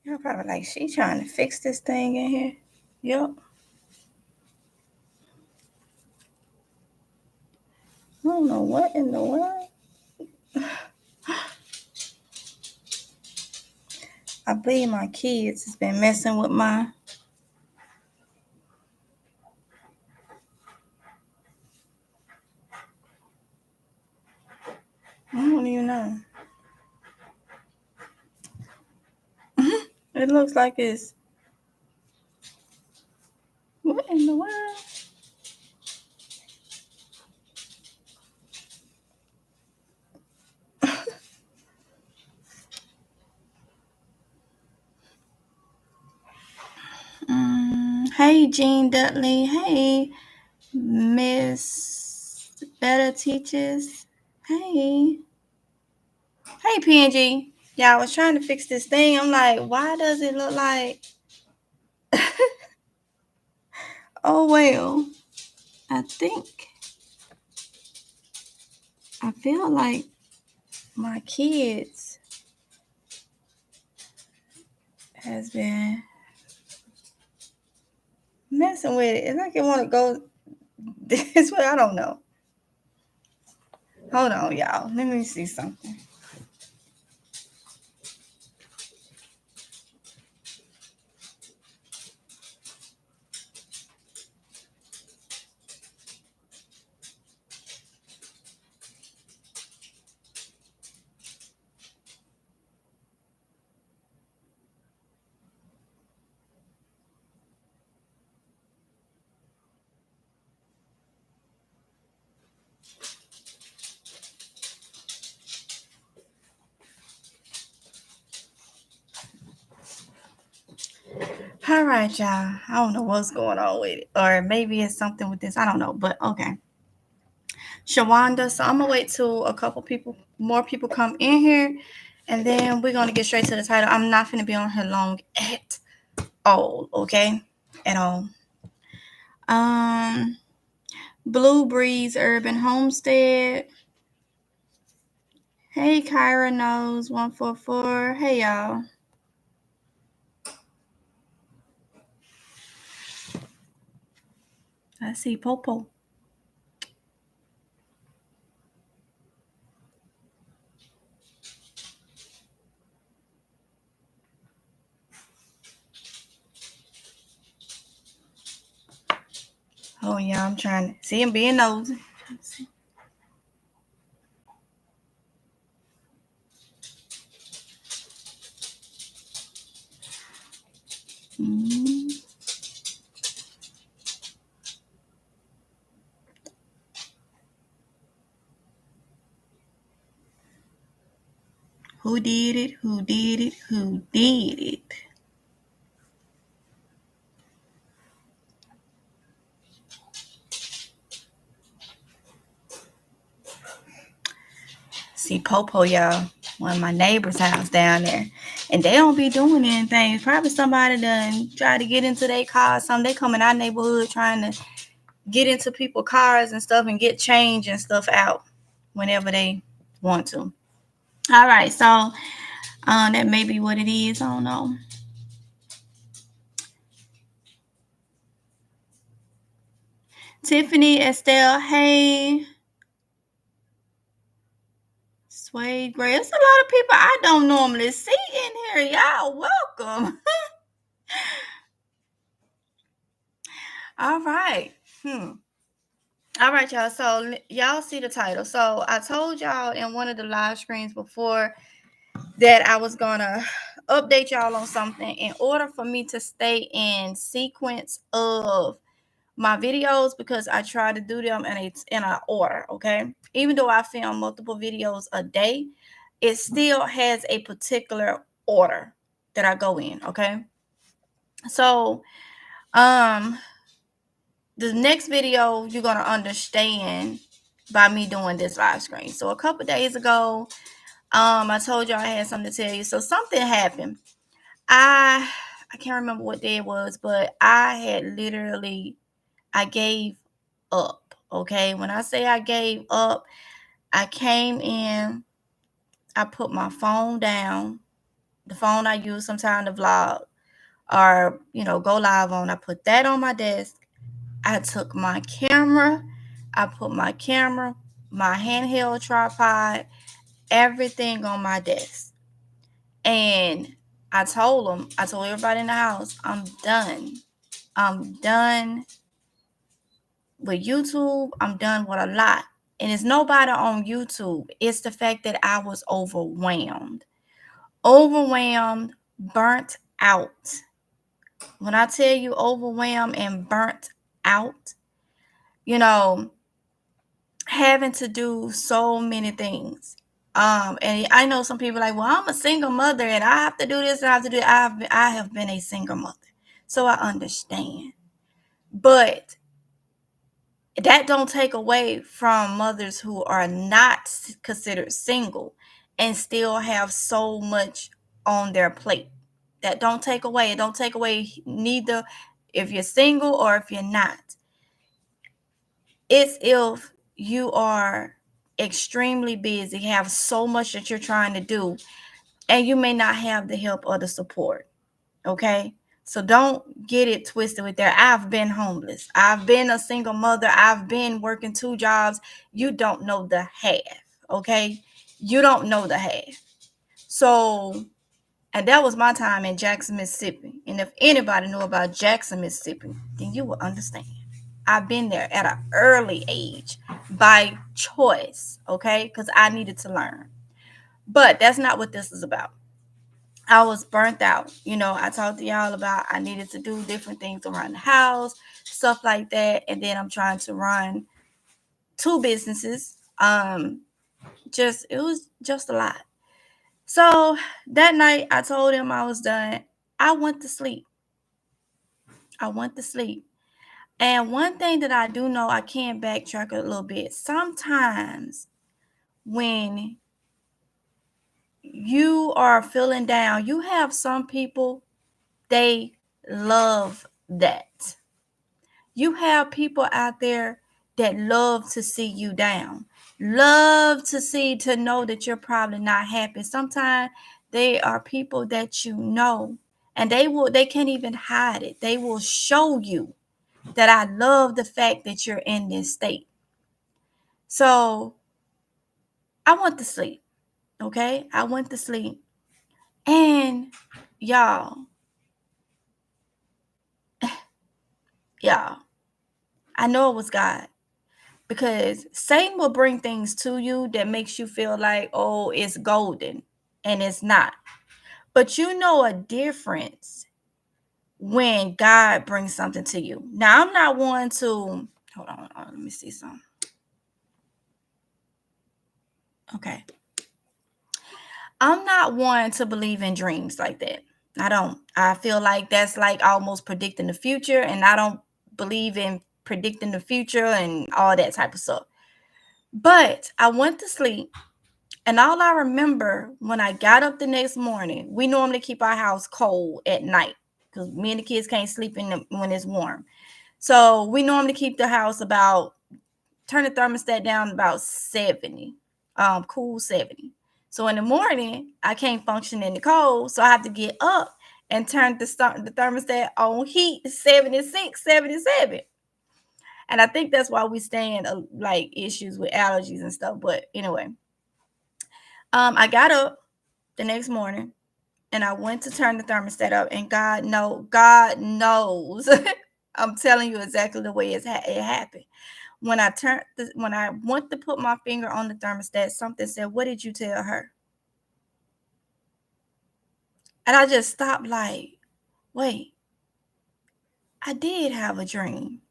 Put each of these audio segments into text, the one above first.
Y'all probably like, she trying to fix this thing in here. Yep. I don't know what in the world. I believe my kids has been messing with my. I don't even know. It looks like it's. What in the world? Hey, Jean Dudley. Hey, Miss Better Teaches. Hey. Hey, PNG. Yeah, I was trying to fix this thing. I'm like, why does it look like. Oh, well. I feel like my kids has been messing with it. It's like it want to go this way. I don't know. Hold on, y'all. Let me see something. All right, y'all. I don't know what's going on with it. Or maybe it's something with this. I don't know. But okay. Shawanda. So I'm going to wait till a couple more people come in here. And then we're going to get straight to the title. I'm not going to be on here long at all. Okay? At all. Blue Breeze Urban Homestead. Hey, Kyra knows 144. Hey, y'all. I see Popo. Oh, yeah, I'm trying to see him being nosy. Mm-hmm. Who did it? Who did it? Who did it? See Popo, y'all. One of my neighbor's house down there. And they don't be doing anything. Probably somebody done try to get into their car or something. They come in our neighborhood trying to get into people's cars and stuff and get change and stuff out whenever they want to. All right, so that may be what it is. I don't know. Tiffany, Estelle, hey. Suede Gray. It's a lot of people I don't normally see in here. Y'all welcome. All right. All right, y'all. So y'all see the title. So I told y'all in one of the live screens before that I was gonna update y'all on something in order for me to stay in sequence of my videos, because I try to do them in an order. Okay, even though I film multiple videos a day, it still has a particular order that I go in. Okay, so the next video you're gonna understand by me doing this live screen. So a couple days ago, I told y'all I had something to tell you. So something happened. I can't remember what day it was, but I gave up. Okay, when I say I gave up, I came in, I put my phone down, the phone I use sometimes to vlog or, go live on. I put that on my desk. I took my camera. I put my camera, my handheld tripod, everything on my desk. And I told everybody in the house, I'm done. I'm done with YouTube. I'm done with a lot. And it's nobody on YouTube. It's the fact that I was overwhelmed. Overwhelmed, burnt out. When I tell you overwhelmed and burnt out, you know, having to do so many things. And I know some people are like, well, I'm a single mother and I have to do this and I have to do that. I have been a single mother. So I understand. But that don't take away from mothers who are not considered single and still have so much on their plate. That don't take away. It don't take away neither if you're single or if you're not. It's if you are extremely busy, have so much that you're trying to do, and you may not have the help or the support. Okay? So don't get it twisted with that. I've been homeless. I've been a single mother. I've been working 2 jobs. You don't know the half. Okay? You don't know the half. So, and that was my time in Jackson, Mississippi. And if anybody knew about Jackson, Mississippi, then you will understand. I've been there at an early age by choice, okay? Because I needed to learn. But that's not what this is about. I was burnt out. I talked to y'all about I needed to do different things around the house, stuff like that. And then I'm trying to run 2 businesses. It was just a lot. So that night I told him I was done. I went to sleep. And one thing that I do know, I can backtrack a little bit. Sometimes when you are feeling down, you have some people, they love that. You have people out there that love to see you down, love to know that you're probably not happy. Sometimes they are people that and they can't even hide it. They will show you that I love the fact that you're in this state. So I went to sleep. Okay. I went to sleep. And y'all, I know it was God because Satan will bring things to you that makes you feel like, oh, it's golden, and it's not. But you know a difference when God brings something to you. Now, I'm not one to hold on, let me see something. Okay. I'm not one to believe in dreams like that. I don't. I feel like that's like almost predicting the future, and I don't believe in predicting the future and all that type of stuff. But I went to sleep, and all I remember when I got up the next morning, we normally keep our house cold at night because me and the kids can't sleep when it's warm. So we normally keep the house turn the thermostat down about 70, cool 70. So in the morning, I can't function in the cold, so I have to get up and turn the thermostat on heat 76, 77. And I think that's why we stand like issues with allergies and stuff. But anyway, I got up the next morning and I went to turn the thermostat up, and God knows, I'm telling you exactly the way it happened. When I went to put my finger on the thermostat, something said, "What did you tell her?" And I just stopped like, wait, I did have a dream.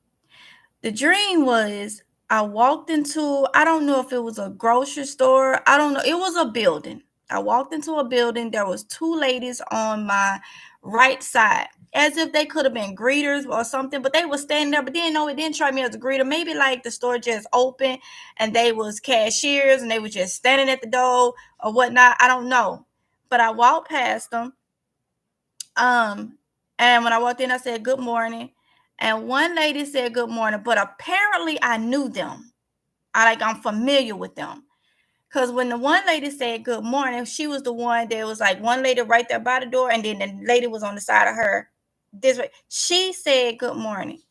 The dream was I walked into, I don't know if it was a grocery store. I don't know. It was a building. I walked into a building. There was 2 ladies on my right side, as if they could have been greeters or something, but they were standing there, but it didn't try me as a greeter. Maybe like the store just opened and they was cashiers and they were just standing at the door or whatnot. I don't know. But I walked past them. And when I walked in, I said, "Good morning." And one lady said, "Good morning." But apparently I knew them. I'm familiar with them. Because when the one lady said good morning, she was the one that was like one lady right there by the door, and then the lady was on the side of her this way. She said good morning.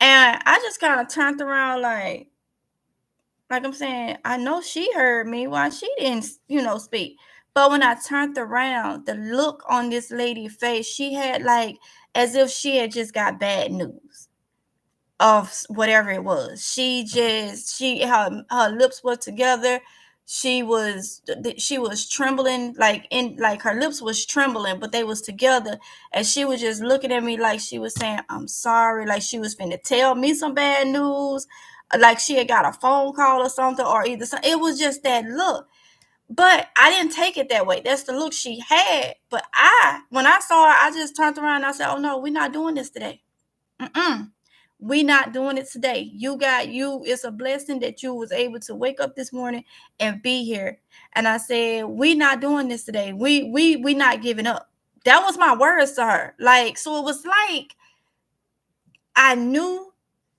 And I just kind of turned around like I'm saying, I know she heard me. Why she didn't, speak. But when I turned around, the look on this lady's face, she had like as if she had just got bad news of whatever it was. Her lips were together. She was trembling, like her lips was trembling, but they was together, and she was just looking at me like she was saying, I'm sorry, like she was finna tell me some bad news, like she had got a phone call or something, or either it was just that look. But I didn't take it that way. That's the look she had. But when I saw her, I just turned around and I said, oh no, we're not doing this today. Mm-mm. We not doing it today. It's a blessing that you was able to wake up this morning and be here. And I said, we not doing this today. We not giving up. That was my words to her. Like, so it was like I knew,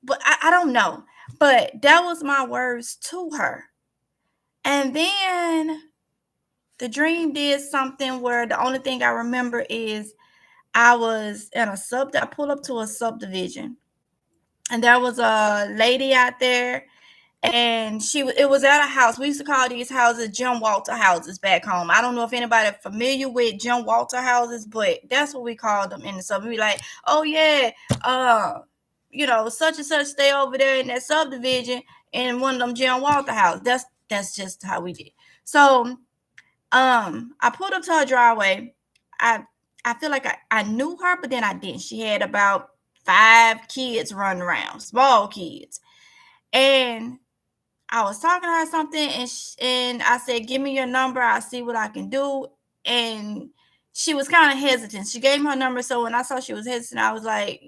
but I don't know. But that was my words to her. And then the dream did something where the only thing I remember is I was in I pulled up to a subdivision, and there was a lady out there, and it was at a house. We used to call these houses Jim Walter houses back home. I don't know if anybody familiar with Jim Walter houses, but that's what we called them in the sub. We like, oh yeah, such and such stay over there in that subdivision in one of them Jim Walter houses. That's just how we did. So I pulled up to her driveway. I feel like I knew her, but then I didn't. She had about 5 kids running around, small kids. And I was talking to her something, and I said, give me your number. I'll see what I can do. And she was kind of hesitant. She gave me her number. So when I saw she was hesitant, I was like,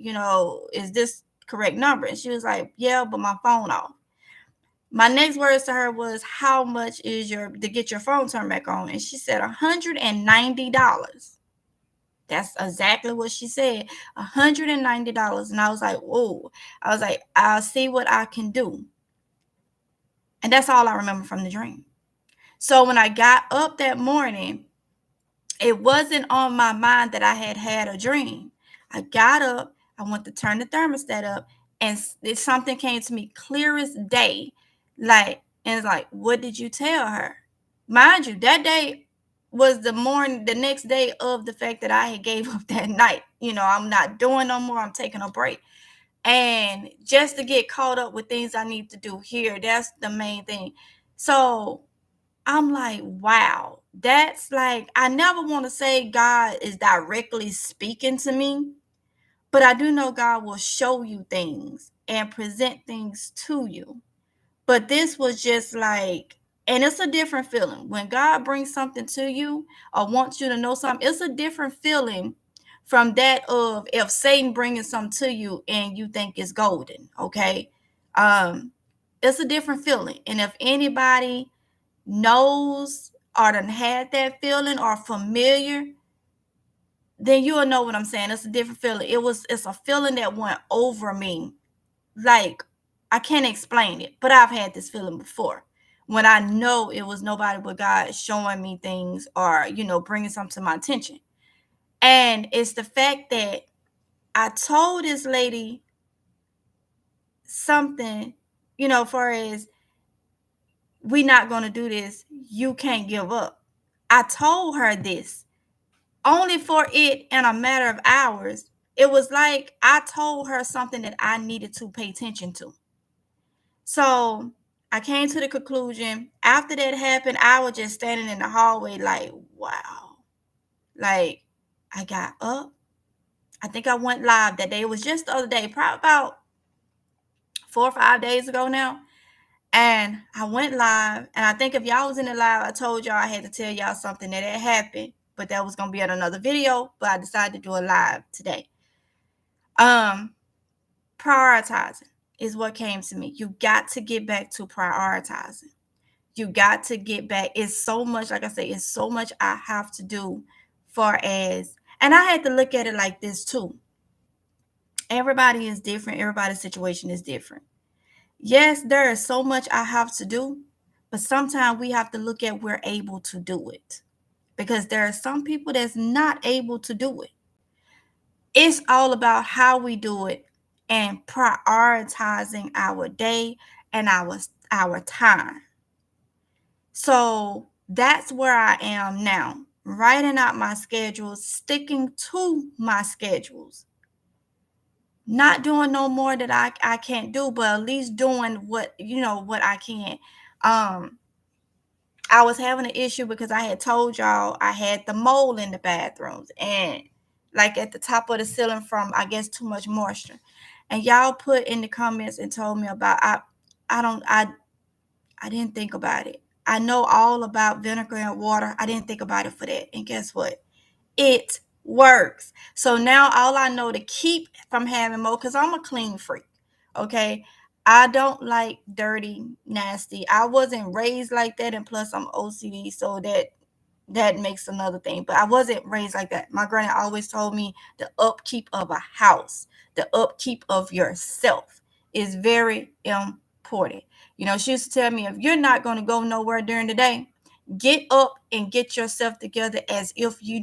is this correct number? And she was like, yeah, but my phone off. My next words to her was, how much is to get your phone turned back on? And she said $190. That's exactly what she said, $190. And I was like, whoa. I was like, I'll see what I can do. And that's all I remember from the dream. So when I got up that morning, it wasn't on my mind that I had a dream. I got up, I went to turn the thermostat up, and something came to me clear as day. And it's like, what did you tell her? Mind you, that day was the next day of the fact that I had gave up that night. I'm not doing no more. I'm taking a break. And just to get caught up with things I need to do here, that's the main thing. So I'm like, wow, that's like, I never want to say God is directly speaking to me, but I do know God will show you things and present things to you. But this was just like, and it's a different feeling. When God brings something to you or wants you to know something, it's a different feeling from that of if Satan bringing something to you and you think it's golden, okay? It's a different feeling. And if anybody knows or done had that feeling or familiar, then you'll know what I'm saying. It's a different feeling. It's a feeling that went over me. Like, I can't explain it, but I've had this feeling before when I know it was nobody but God showing me things or, bringing something to my attention. And it's the fact that I told this lady something, for as we not going to do this, you can't give up. I told her this only for it in a matter of hours. It was like I told her something that I needed to pay attention to. So I came to the conclusion after that happened, I was just standing in the hallway like, wow. Like, I got up. I think I went live that day. It was just the other day, probably about 4 or 5 days ago now. And I went live. And I think if y'all was in the live, I told y'all I had to tell y'all something that had happened. But that was going to be at another video. But I decided to do a live today. Prioritizing is what came to me. You got to get back to prioritizing. You got to get back. It's so much, like I say, it's so much I have to do and I had to look at it like this too. Everybody is different. Everybody's situation is different. Yes, there is so much I have to do, But sometimes we have to look at we're able to do it, because there are some people that's not able to do it. It's all about how we do it and prioritizing our day and our time. So that's where I am now, writing out my schedules, sticking to my schedules, not doing no more that I can't do, but at least doing what I can. I was having an issue because I had told y'all I had the mold in the bathrooms, and like at the top of the ceiling from, I guess, too much moisture. And y'all put in the comments and told me about, I didn't think about it. I know all about vinegar and water. I didn't think about it for that. And guess what? It works. So now all I know to keep from having mold, because I'm a clean freak. Okay. I don't like dirty, nasty. I wasn't raised like that. And plus I'm OCD. So that makes another thing. But I wasn't raised like that. My granny always told me the upkeep of a house, the upkeep of yourself is very important. She used to tell me, if you're not going to go nowhere during the day, get up and get yourself together as if you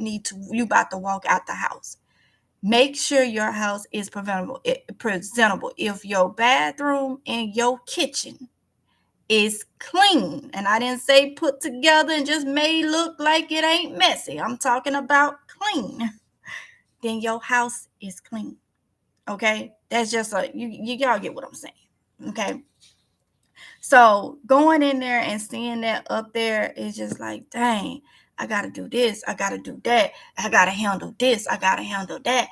about to walk out the house. Make sure your house is presentable. If your bathroom and your kitchen is clean, and I didn't say put together and just made look like it ain't messy, I'm talking about clean, then your house is clean. Okay, that's just y'all get what I'm saying. Okay, so going in there and seeing that up there is just like, dang, I gotta do this, I gotta do that, I gotta handle this, I gotta handle that,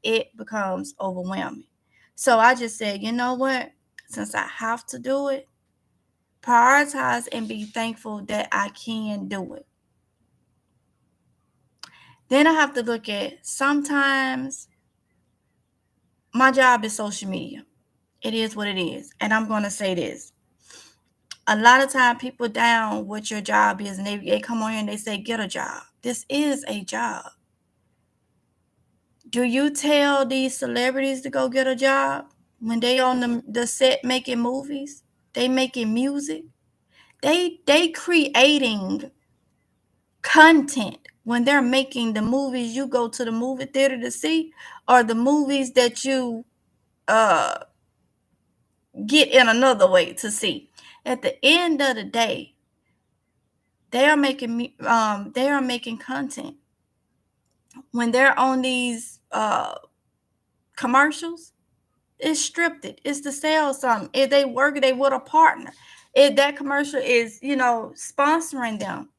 it becomes overwhelming. So I just said, you know what, since I have to do it, prioritize and be thankful that I can do it. Then I have to look at, sometimes my job is social media. It is what it is. And I'm going to say this. A lot of time people down what your job is, and they come on here and they say, get a job. This is a job. Do you tell these celebrities to go get a job when they on the set making movies? They making music. They creating content when they're making the movies you go to the movie theater to see, or the movies that you get in another way to see. At the end of the day, they are making content. When they're on these commercials, it's scripted. It's to sell something. If they work, they with a partner. If that commercial is, sponsoring them,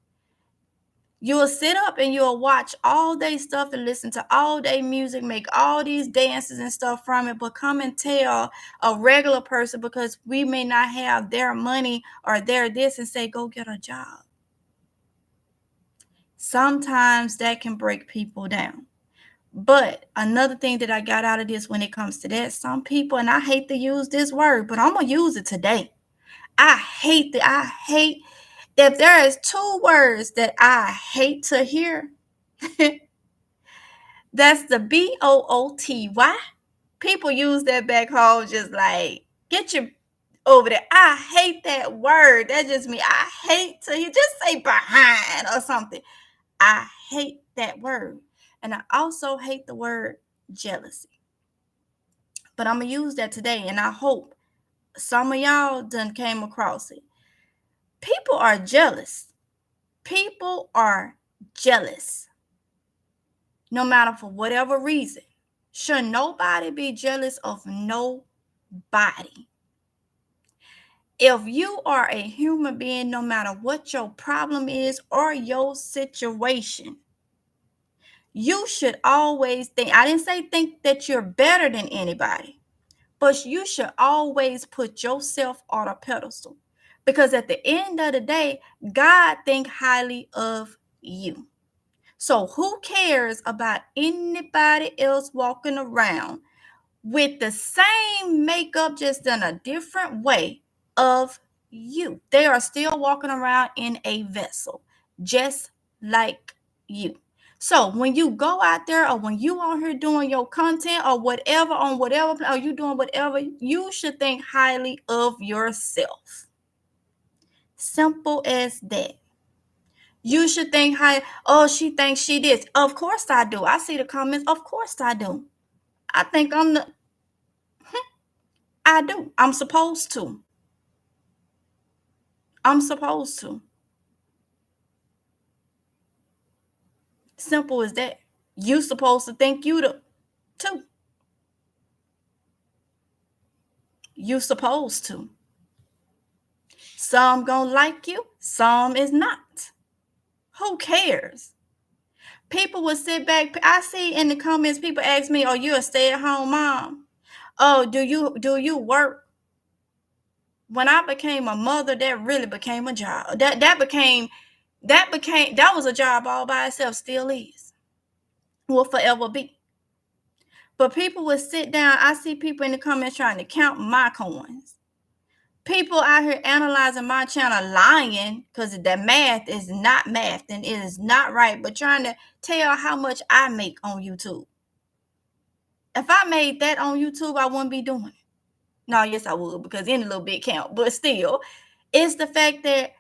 you'll sit up and you'll watch all day stuff and listen to all day music, make all these dances and stuff from it, but come and tell a regular person, because we may not have their money or their this, and say, go get a job. Sometimes that can break people down. But another thing that I got out of this when it comes to that, some people, and I hate to use this word, but I'm going to use it today. I hate, if there is two words that I hate to hear, that's the BOOTY. People use that back home, just like, get you over there. I hate that word. That's just me. I hate to hear, just say behind or something. I hate that word. And I also hate the word jealousy. But I'm going to use that today, and I hope some of y'all done came across it. People are jealous. People are jealous. No matter for whatever reason. Should nobody be jealous of nobody? If you are a human being, no matter what your problem is or your situation, you should always think, I didn't say think that you're better than anybody, but you should always put yourself on a pedestal, because at the end of the day, God think highly of you. So who cares about anybody else walking around with the same makeup, just in a different way of you? They are still walking around in a vessel, just like you. So when you go out there, or when you on here doing your content or whatever, on whatever, or you doing whatever, you should think highly of yourself. Simple as that. You should think how, oh, she thinks she this. Of course I do. I see the comments. Of course I do. I think I do. I'm supposed to. I'm supposed to. Simple as that. You supposed to think you too. You supposed to. Some gonna like you, some is not. Who cares? People will sit back. I see in the comments people ask me, "Oh, you a stay-at-home mom? Oh, do you work?" When I became a mother, that really became a job. That was a job all by itself. Still is. Will forever be. But people will sit down. I see people in the comments trying to count my coins. People out here analyzing my channel, lying because the math is not math and it is not right, but trying to tell how much I make on YouTube. If I made that on YouTube, I wouldn't be doing it. No, yes, I would, because any little bit count. But still, it's the fact that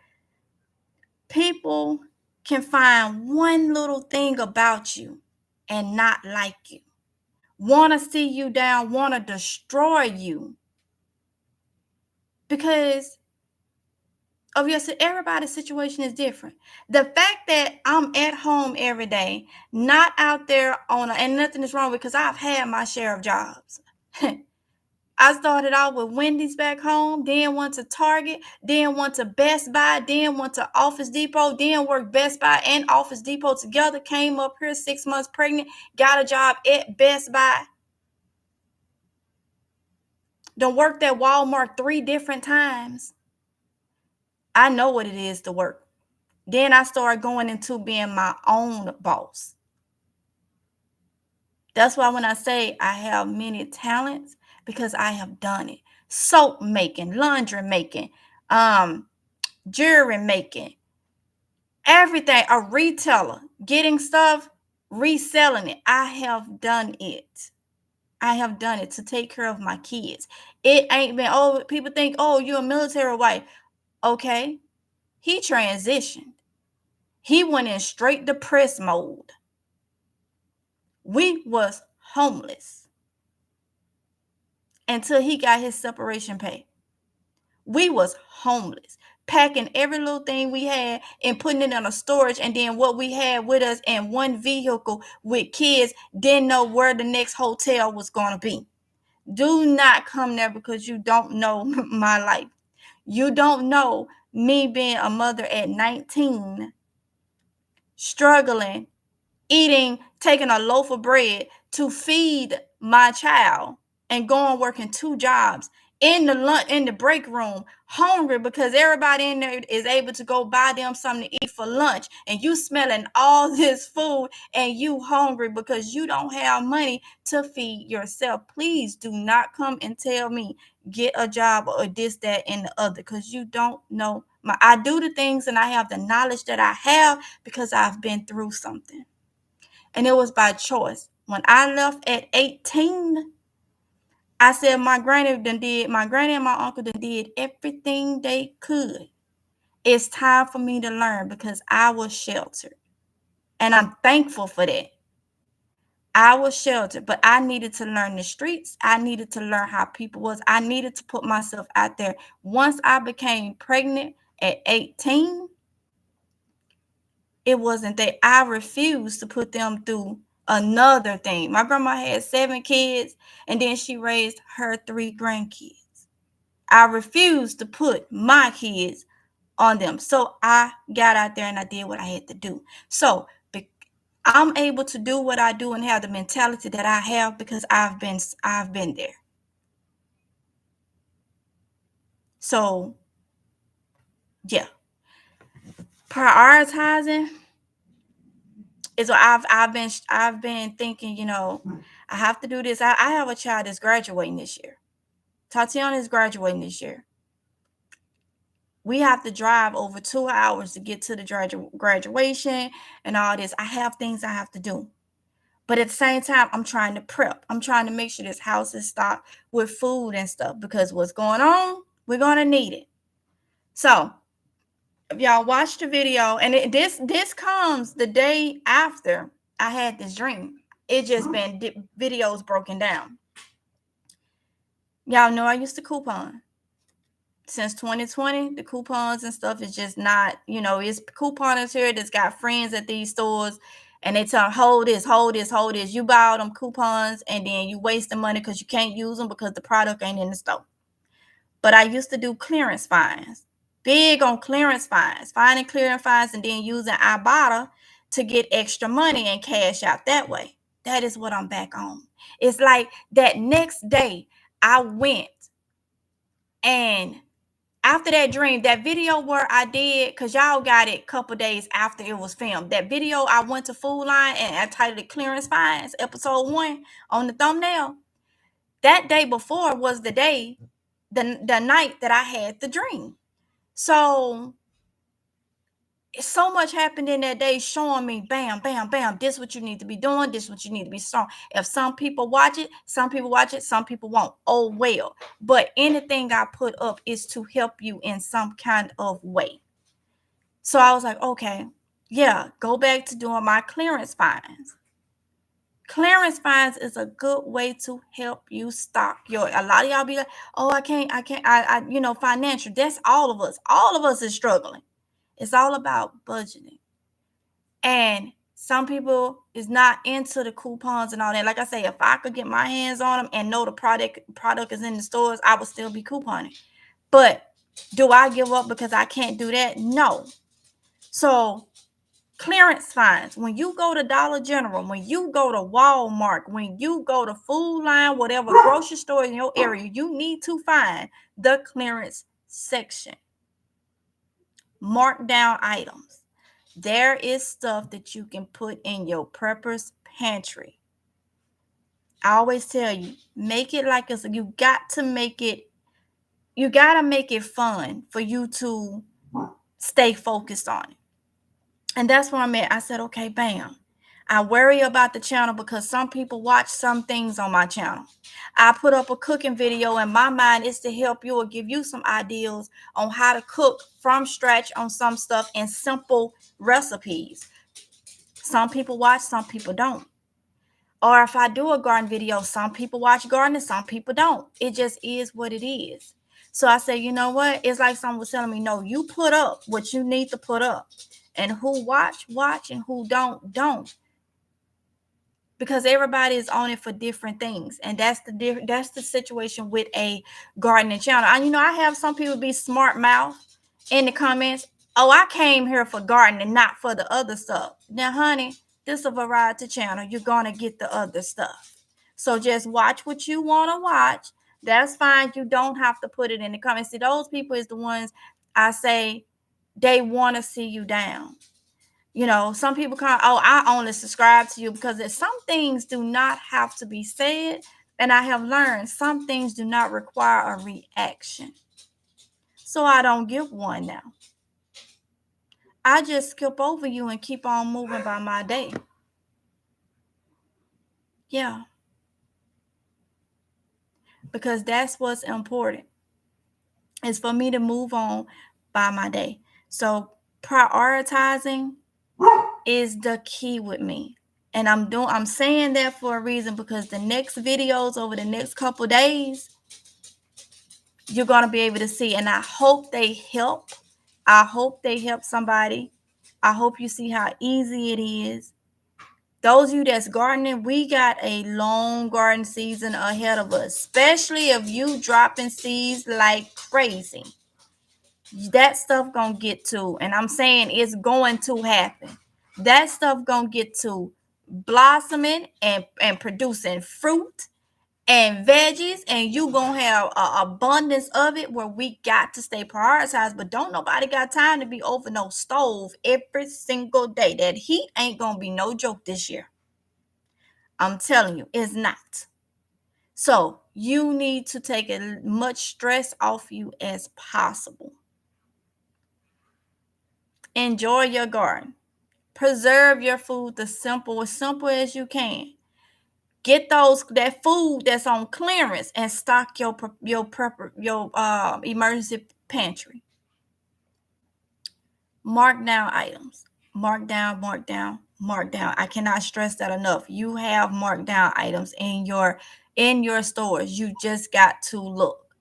people can find one little thing about you and not like you, want to see you down, want to destroy you because of your, everybody's situation is different. The fact that I'm at home every day, not out there and nothing is wrong because I've had my share of jobs. I started out with Wendy's back home, then went to Target, then went to Best Buy, then went to Office Depot, then worked Best Buy and Office Depot together, came up here 6 months pregnant, got a job at Best Buy. Done worked at Walmart 3 different times. I know what it is to work. Then I started going into being my own boss. That's why when I say I have many talents, because I have done it. Soap making, laundry making, jewelry making, everything. A retailer, getting stuff, reselling it. I have done it. I have done it to take care of my kids. It ain't been, oh, people think, oh, you're a military wife. Okay. He transitioned. He went in straight depressed mode. We was homeless until he got his separation pay. We was homeless, packing every little thing we had and putting it in a storage, and then what we had with us in one vehicle with kids, didn't know where the next hotel was going to be. Do not come there because you don't know my life. You don't know me being a mother at 19, struggling, eating, taking a loaf of bread to feed my child and going working 2 jobs in the break room, hungry because everybody in there is able to go buy them something to eat for lunch, and you smelling all this food and you hungry because you don't have money to feed yourself. Please do not come and tell me get a job or this, that, and the other, because you don't know. I do the things and I have the knowledge that I have because I've been through something. And it was by choice. When I left at 18, I said my granny and my uncle did everything they could. It's time for me to learn because I was sheltered. And I'm thankful for that. I was sheltered, but I needed to learn the streets. I needed to learn how people was. I needed to put myself out there. Once I became pregnant at 18, it wasn't that. I refused to put them through another thing. My grandma had 7 kids, and then she raised her 3 grandkids. I refused to put my kids on them. So I got out there and I did what I had to do. So I'm able to do what I do and have the mentality that I have because I've been there. So yeah, prioritizing is what I've been thinking. I have to do this. I have a child that's graduating this year. Tatiana is graduating this year. We have to drive over 2 hours to get to the graduation and all this. I have things I have to do. But at the same time, I'm trying to prep. I'm trying to make sure this house is stocked with food and stuff because what's going on, we're going to need it. So If y'all watch the video, and this comes the day after I had this dream. It just been videos broken down. Y'all know I used to coupon. Since 2020, the coupons and stuff is just not, it's couponers here that's got friends at these stores, and they tell them, hold this, hold this, hold this. You buy all them coupons, and then you waste the money because you can't use them because the product ain't in the store. But I used to do clearance finds. Big on clearance finds, finding clearance finds, and then using Ibotta to get extra money and cash out that way. That is what I'm back on. It's like that next day I went, and after that dream, that video where I did, because y'all got it a couple days after it was filmed. That video, I went to Food Line and I titled it Clearance Finds, episode 1 on the thumbnail. That day before was the day, the night that I had the dream. So so much happened in that day showing me, bam, bam, bam, this what you need to be doing, this what you need to be strong. If some people watch it, some people won't. Oh well. But anything I put up is to help you in some kind of way. So I was like, okay, yeah, go back to doing my clearance finds. Clearance finds is a good way to help you stock your. A lot of y'all be like, oh, I can't, financial. That's all of us. All of us is struggling. It's all about budgeting. And some people is not into the coupons and all that. Like I say, if I could get my hands on them and know the product is in the stores, I would still be couponing. But do I give up because I can't do that? No. So clearance finds, when you go to Dollar General, when you go to Walmart, when you go to Food Line, whatever grocery store in your area, you need to find the clearance section. Mark down items. There is stuff that you can put in your prepper's pantry. I always tell you, make it like you got to make it fun for you to stay focused on it. And that's where I'm at. I said, okay, bam. I worry about the channel because some people watch some things on my channel. I put up a cooking video, and my mind is to help you or give you some ideas on how to cook from scratch on some stuff and simple recipes. Some people watch, some people don't. Or if I do a garden video, some people watch gardening, some people don't. It just is what it is. So I say, you know what? It's like someone was telling me, no, you put up what you need to put up. And who watch, and who don't. Because everybody is on it for different things. And that's the situation with a gardening channel. I have some people be smart mouth in the comments. Oh, I came here for gardening, not for the other stuff. Now, honey, this is a variety channel. You're going to get the other stuff. So just watch what you want to watch. That's fine. You don't have to put it in the comments. See, those people is the ones I say they want to see you down. Some people come, oh, I only subscribe to you because some things do not have to be said. And I have learned some things do not require a reaction. So I don't give one now. I just skip over you and keep on moving by my day. Yeah. Because that's what's important. Is for me to move on by my day. So prioritizing is the key with me. And I'm saying that for a reason, because the next videos over the next couple days, you're going to be able to see. And I hope they help. I hope they help somebody. I hope you see how easy it is. Those of you that's gardening, we got a long garden season ahead of us, especially if you dropping seeds like crazy. That stuff gonna get to, and I'm saying it's going to happen. That stuff gonna get to blossoming and producing fruit and veggies, and you gonna have an abundance of it where we got to stay prioritized. But don't nobody got time to be over no stove every single day. That heat ain't gonna be no joke this year. I'm telling you, it's not. So you need to take as much stress off you as possible. Enjoy your garden. Preserve your food as simple as you can. Get that food that's on clearance and stock your emergency pantry. Mark down items. Mark down, mark down, mark down. I cannot stress that enough. You have marked down items in your stores. You just got to look.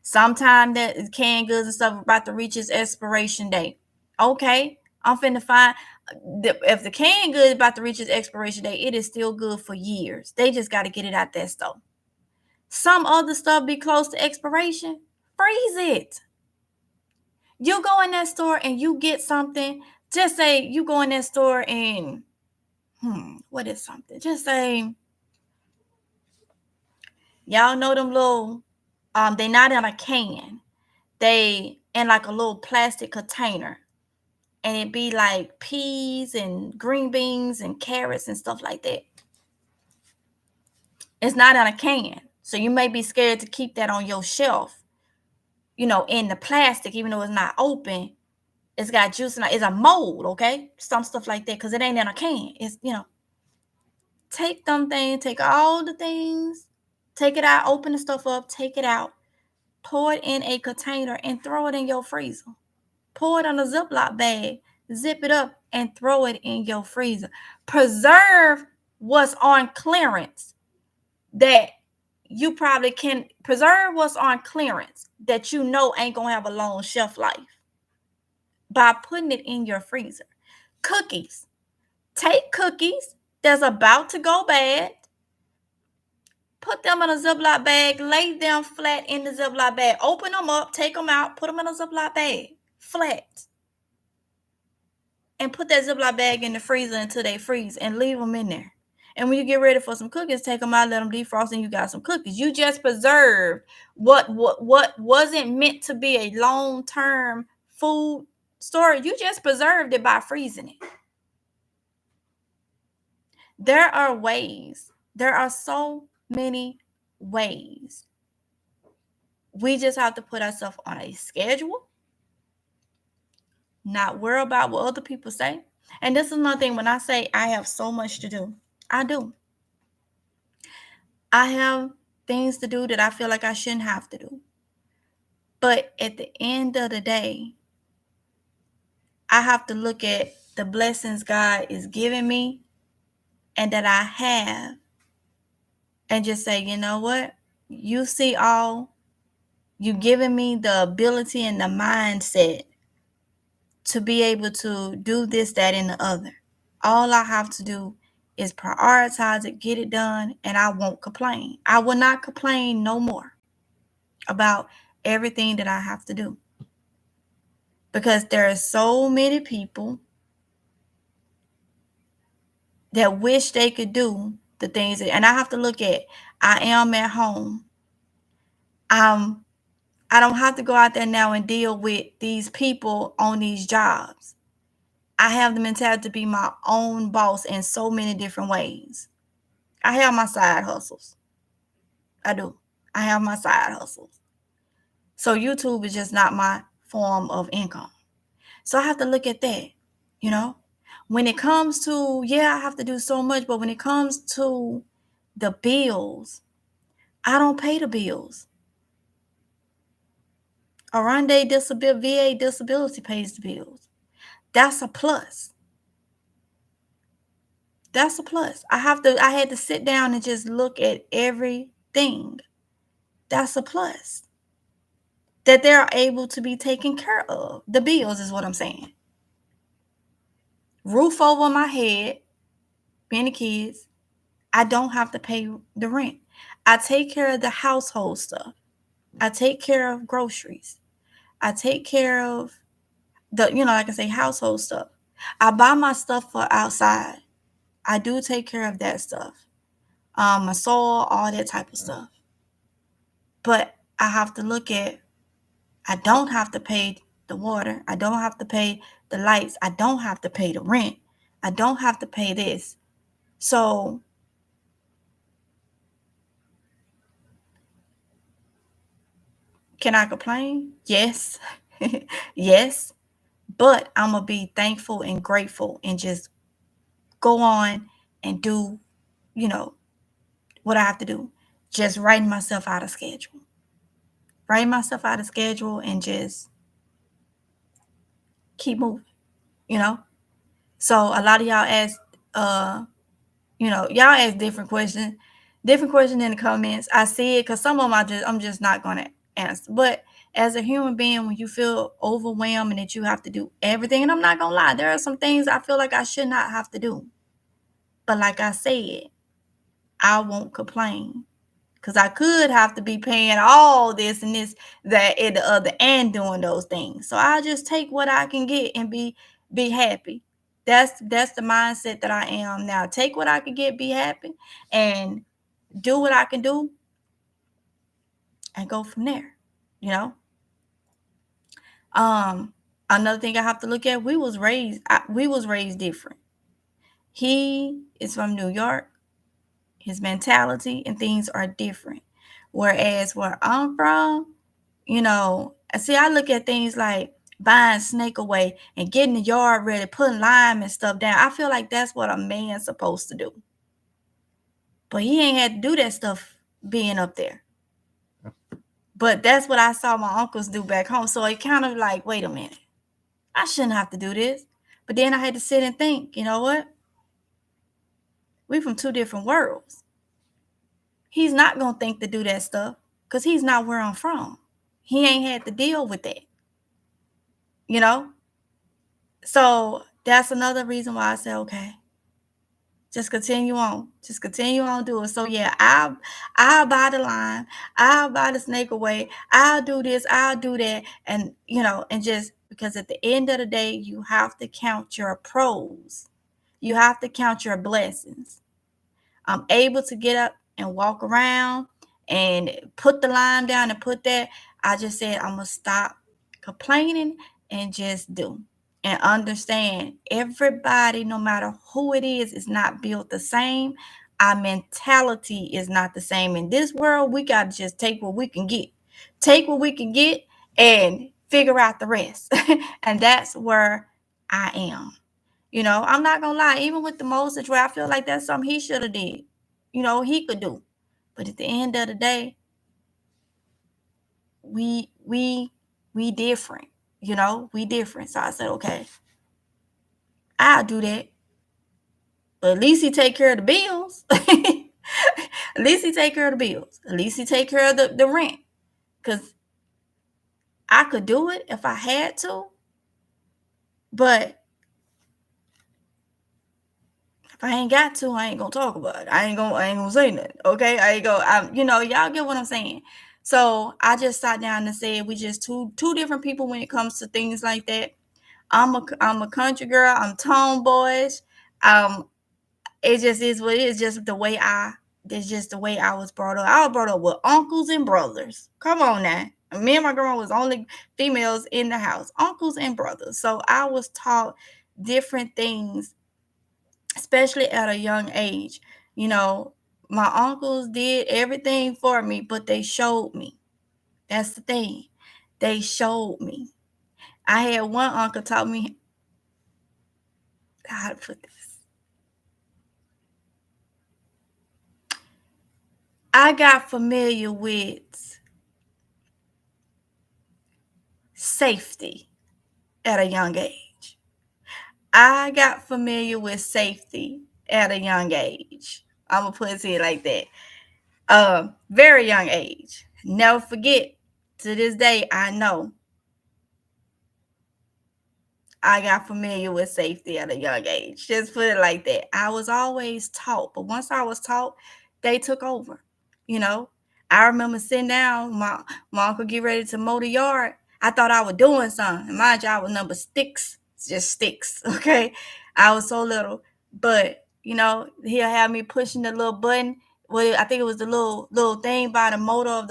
Sometimes that canned goods and stuff about to reach its expiration date. Okay, I'm finna find if the canned good is about to reach its expiration date, it is still good for years. They just got to get it out that store. Some other stuff be close to expiration. Freeze it. You go in that store and you get something. Just say you go in that store and what is something? Just say y'all know them little they not in a can. They in like a little plastic container. And it be like peas and green beans and carrots and stuff like that. It's not in a can. So you may be scared to keep that on your shelf, in the plastic, even though it's not open. It's got juice in it. It's a mold, okay? Some stuff like that, because it ain't in a can. It's, take them things, take all the things, take it out, open the stuff up, take it out, pour it in a container and throw it in your freezer. Pour it on a Ziploc bag, zip it up, and throw it in your freezer. Preserve what's on clearance that you probably can preserve what's on clearance that ain't gonna have a long shelf life by putting it in your freezer. Cookies. Take cookies that's about to go bad, put them in a Ziploc bag, lay them flat in the Ziploc bag, open them up, take them out, put them in a Ziploc bag, flat. And put that Ziploc bag in the freezer until they freeze and leave them in there. And when you get ready for some cookies, take them out, let them defrost, and you got some cookies. You just preserved what wasn't meant to be a long-term food storage. You just preserved it by freezing it. There are ways. There are so many ways. We just have to put ourselves on a schedule, not worry about what other people say. And this is another thing. When I say I have so much to do, I do. I have things to do that I feel like I shouldn't have to do. But at the end of the day, I have to look at the blessings God is giving me and that I have and just say, you know what? You see all. You've given me the ability and the mindset to be able to do this, that, and the other. All I have to do is prioritize it, get it done, and I won't complain. I will not complain no more about everything that I have to do. Because there are so many people that wish they could do the things and I have to look at, I am at home. I don't have to go out there now and deal with these people on these jobs. I have the mentality to be my own boss in so many different ways. I have my side hustles. I do. I have my side hustles. So YouTube is just not my form of income. So I have to look at that, When it comes to, I have to do so much, but when it comes to the bills, I don't pay the bills. Oronde VA disability pays the bills. That's a plus. That's a plus. I had to sit down and just look at everything. That's a plus. That they're able to be taken care of. The bills is what I'm saying. Roof over my head, being the kids. I don't have to pay the rent. I take care of the household stuff. I take care of groceries. I take care of the, like I say, household stuff. I buy my stuff for outside. I do take care of that stuff. My soil, all that type of stuff. But I have to look at, I don't have to pay the water. I don't have to pay the lights. I don't have to pay the rent. I don't have to pay this. So can I complain? Yes. Yes. But I'm going to be thankful and grateful and just go on and do, what I have to do. Just writing myself out of schedule. Writing myself out of schedule and just keep moving. you know. So a lot of y'all ask, y'all ask different questions in the comments. I see it because some of them I'm just not gonna answer. But as a human being, when you feel overwhelmed and that you have to do everything, and I'm not gonna lie, there are some things I feel like I should not have to do. But like I said, I won't complain. Because I could have to be paying all this and this, that, and the other, and doing those things. So I just take what I can get and be happy. That's the mindset that I am now. Take what I can get, be happy, and do what I can do, and go from there. You know. Another thing I have to look at: we was raised different. He is from New York. His mentality and things are different. Whereas where I'm from, see, I look at things like buying snake away and getting the yard ready, putting lime and stuff down. I feel like that's what a man's supposed to do. But he ain't had to do that stuff being up there. But that's what I saw my uncles do back home. So it kind of like, wait a minute, I shouldn't have to do this. But then I had to sit and think, you know what? We from two different worlds. He's not going to think to do that stuff because he's not where I'm from. He ain't had to deal with that. You know? So that's another reason why I said, okay, just continue on. Just continue on doing it. So yeah, I'll buy the line, I'll buy the snake away, I'll do this, I'll do that. And and just because at the end of the day, you have to count your pros. You have to count your blessings. I'm able to get up and walk around and put the line down and put that. I just said I'm gonna stop complaining and just do. And understand everybody, no matter who it is not built the same. Our mentality is not the same. In this world, we got to just take what we can get. Take what we can get and figure out the rest. And that's where I am. I'm not going to lie. Even with the Moses, where I feel like that's something he should have did. He could do. But at the end of the day, we different. We different. So I said, okay, I'll do that. But at least he take care of the bills. At least he take care of the bills. At least he take care of the rent. Because I could do it if I had to. But if I ain't got to, I ain't gonna talk about it. I ain't gonna say nothing. Okay? Y'all get what I'm saying. So I just sat down and said we just two different people when it comes to things like that. I'm a country girl. I'm tomboyish. It just is what it is. That's just the way I was brought up. I was brought up with uncles and brothers. Come on now. Me and my grandma was only females in the house, uncles and brothers. So I was taught different things, especially at a young age. My uncles did everything for me, but they showed me. That's the thing. They showed me. I had one uncle taught me how to put this. I got familiar with safety at a young age. I got familiar with safety at a young age. I'm going to put it like that. Very young age. Never forget, to this day, I know I got familiar with safety at a young age. Just put it like that. I was always taught, but once I was taught, they took over. I remember sitting down, my uncle get ready to mow the yard. I thought I was doing something. And mind you, I was number sticks, just sticks. Okay, I was so little, but he'll have me pushing the little button. Well, I think it was the little thing by the motor of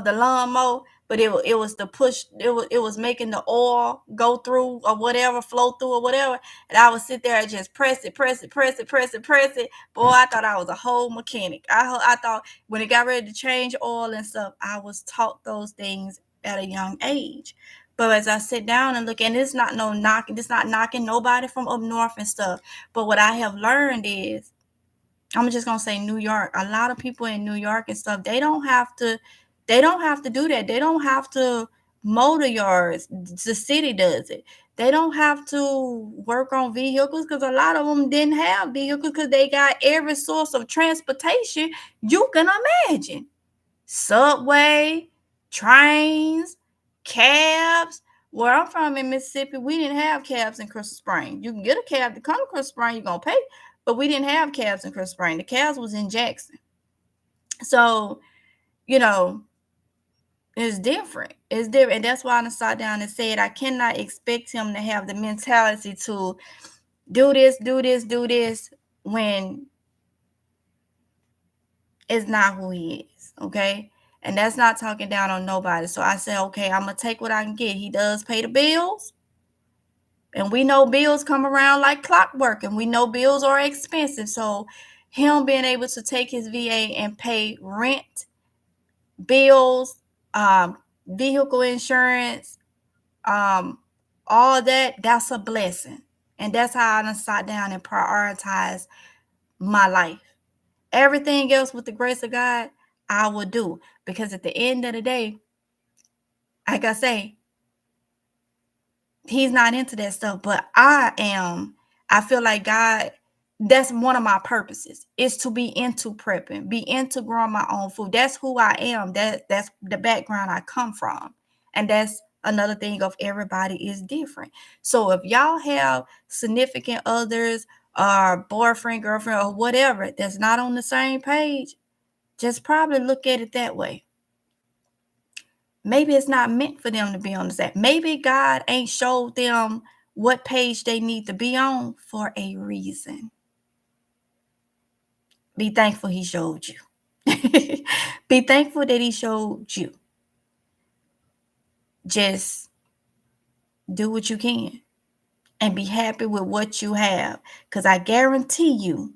the lawnmower, but it was the push. It was making the oil go through or whatever, flow through or whatever. And I would sit there and just press it. Boy, I thought I was a whole mechanic. I thought when it got ready to change oil and stuff, I was taught those things at a young age. But as I sit down and look, and it's not knocking nobody from up north and stuff. But what I have learned is, I'm just gonna say New York. A lot of people in New York and stuff, they don't have to do that. They don't have to mow the yards. The city does it. They don't have to work on vehicles because a lot of them didn't have vehicles because they got every source of transportation you can imagine. Subway, trains, cabs. Where I'm from in Mississippi, we didn't have cabs in Crystal Spring. You can get a cab to come to Crystal Spring, you're going to pay, but we didn't have cabs in Crystal Spring. The cabs was in Jackson. So, it's different. It's different. And that's why I sat down and said I cannot expect him to have the mentality to do this when it's not who he is. Okay. And that's not talking down on nobody. So I said, okay, I'm going to take what I can get. He does pay the bills. And we know bills come around like clockwork. And we know bills are expensive. So him being able to take his VA and pay rent, bills, vehicle insurance, all that's a blessing. And that's how I done sat down and prioritized my life. Everything else with the grace of God, I will do. Because at the end of the day, like I say, he's not into that stuff, but I am. I feel like God, that's one of my purposes, is to be into prepping, be into growing my own food. That's who I am. That's the background I come from. And that's another thing of everybody is different. So if y'all have significant others or boyfriend, girlfriend, or whatever that's not on the same page, just probably look at it that way. Maybe it's not meant for them to be on the same. Maybe God ain't showed them what page they need to be on for a reason. Be thankful he showed you. Be thankful that he showed you. Just do what you can and be happy with what you have. Because I guarantee you,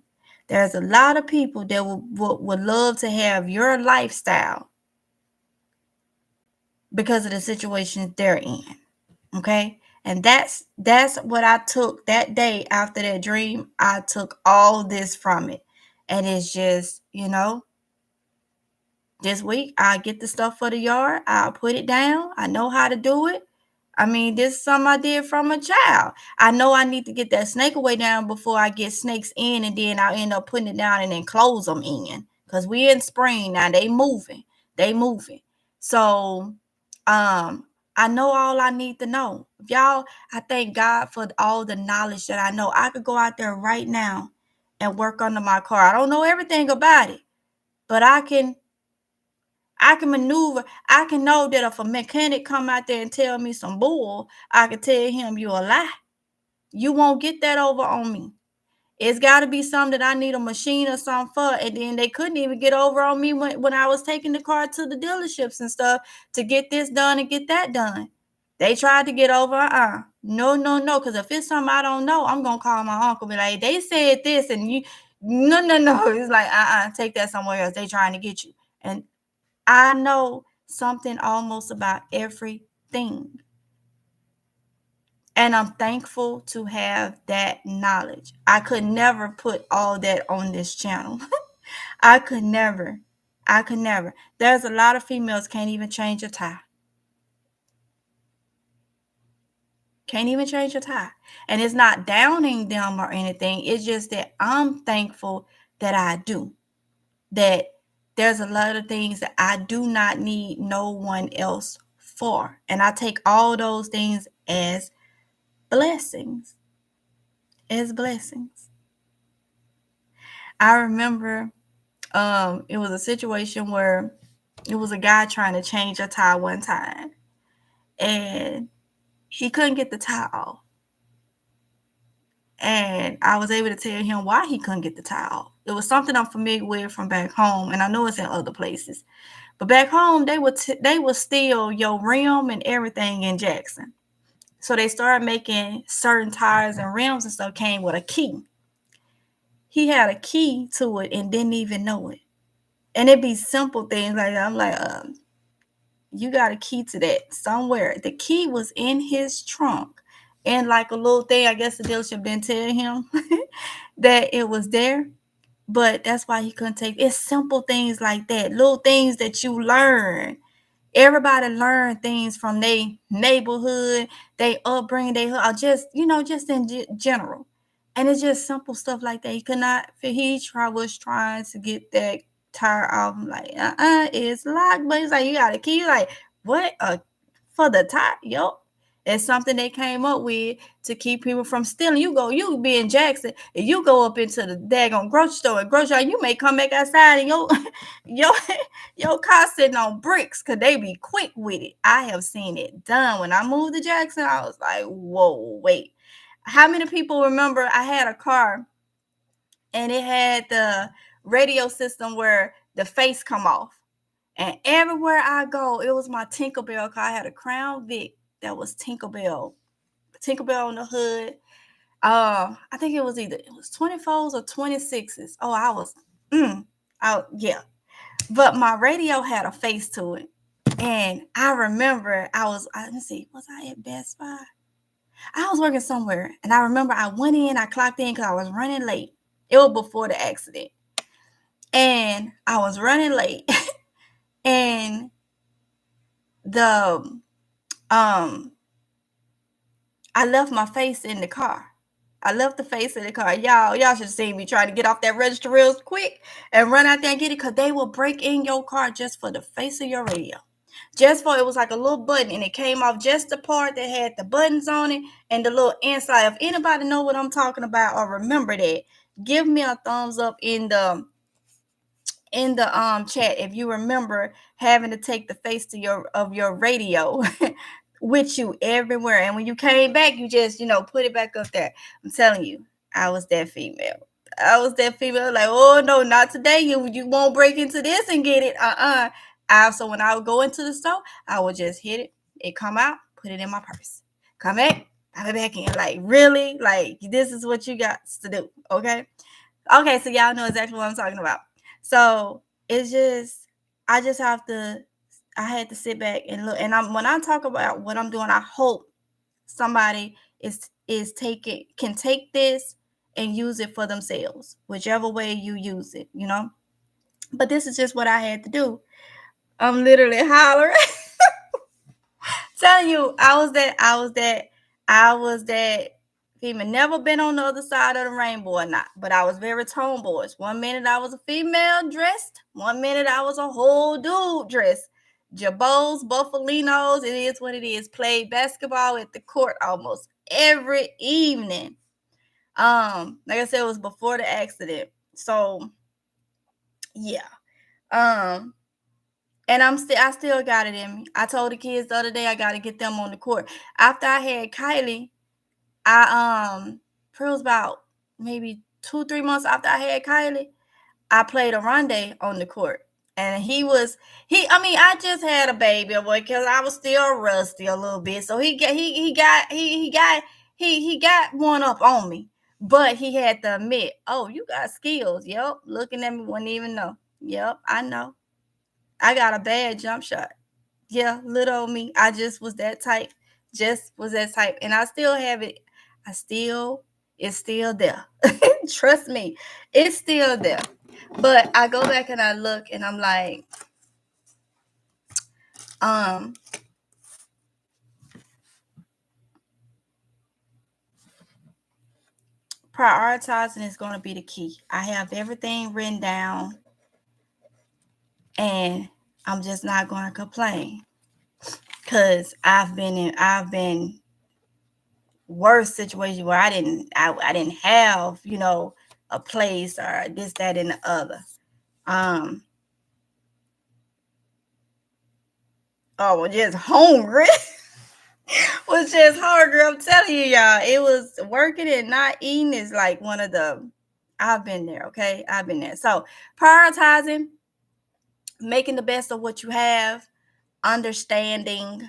there's a lot of people that would love to have your lifestyle because of the situations they're in. Okay. And that's what I took that day after that dream. I took all this from it. And it's just, this week I get the stuff for the yard. I'll put it down. I know how to do it. I mean, this is something I did from a child. I know I need to get that snake away down before I get snakes in, and then I'll end up putting it down and then close them in. Because we in spring now. They moving. So I know all I need to know. Y'all, I thank God for all the knowledge that I know. I could go out there right now and work under my car. I don't know everything about it, but I can maneuver. I can know that if a mechanic come out there and tell me some bull, I can tell him you a lie. You won't get that over on me. It's got to be something that I need a machine or something for. And then they couldn't even get over on me when I was taking the car to the dealerships and stuff to get this done and get that done. They tried to get over. No. Because if it's something I don't know, I'm going to call my uncle and be like, they said this and you, no. It's like, take that somewhere else. They trying to get you. And I know something almost about everything. And I'm thankful to have that knowledge. I could never put all that on this channel. I could never. There's a lot of females can't even change a tie. Can't even change a tie. And it's not downing them or anything. It's just that I'm thankful that I do. That there's a lot of things that I do not need no one else for. And I take all those things as blessings. I remember it was a situation where it was a guy trying to change a tie one time. And he couldn't get the tie off. And I was able to tell him why he couldn't get the tie off. It was something I'm familiar with from back home, and I know it's in other places. But back home, they would steal your rim and everything in Jackson. So they started making certain tires and rims and stuff came with a key. He had a key to it and didn't even know it. And it'd be simple things like that. I'm like, you got a key to that somewhere. The key was in his trunk. And like a little thing, I guess the dealership didn't tell him that it was there. But that's why he couldn't take it. It's simple things like that. Little things that you learn. Everybody learn things from their neighborhood, they upbringing, they hood, or just, just in general. And it's just simple stuff like that. He could not, was trying to get that tire off. I'm like, it's locked. But he's like, you got a key. Like, what? For the tire? Yo. It's something they came up with to keep people from stealing. You be in Jackson, and you go up into the daggone grocery store and you may come back outside and your your car sitting on bricks because they be quick with it. I have seen it done. When I moved to Jackson, I was like, whoa, wait. How many people remember I had a car and it had the radio system where the face come off? And everywhere I go, it was my Tinkerbell car. I had a Crown Vic that was Tinkerbell on the hood. I think it was 24s or 26s. Oh, I was, yeah. But my radio had a face to it. And I remember let's see, was I at Best Buy? I was working somewhere. And I remember I went in, I clocked in because I was running late. It was before the accident. And I was running late. And the I left my face in the car. I left the face in the car. Y'all should see me trying to get off that register real quick and run out there and get it, because they will break in your car just for the face of your radio. It was like a little button, and it came off just the part that had the buttons on it and the little inside. If anybody know what I'm talking about or remember that, give me a thumbs up in the chat if you remember having to take the face of your radio with you everywhere. And when you came back, you just, put it back up there. I'm telling you, I was that female. Like, oh no, not today. You won't break into this and get it. So when I would go into the store, I would just hit it. It come out, put it in my purse. Come back, put it back in. Like, really? Like, this is what you got to do. Okay. Okay, so y'all know exactly what I'm talking about. So it's just, I had to sit back and look. And when I talk about what I'm doing, I hope somebody can take this and use it for themselves, whichever way you use it, But this is just what I had to do. I'm literally hollering. Telling you, I was that female. Never been on the other side of the rainbow or not, but I was very tomboyish. 1 minute I was a female dressed, 1 minute I was a whole dude dressed. Jabos, Buffalinos, it is what it is. Played basketball at the court almost every evening. Like I said, it was before the accident. So yeah. And I still got it in me. I told the kids the other day I got to get them on the court. After I had Kylie, it was about maybe 2-3 months after I had Kylie, I played Oronde on the court. And I just had a baby boy because I was still rusty a little bit. So he got one up on me. But he had to admit, oh, you got skills. Yep. Looking at me, wouldn't even know. Yep, I know. I got a bad jump shot. Yeah, little old me. I just was that type. And I still have it. It's still there. Trust me, it's still there. But I go back and I look and I'm like, prioritizing is going to be the key. I have everything written down and I'm just not going to complain, because I've been worse situations where I didn't have, a place or this, that, and the other. Just hungry. Was just hungry. I'm telling you, y'all. It was working and not eating is like one of the. I've been there. Okay, I've been there. So prioritizing, making the best of what you have, understanding,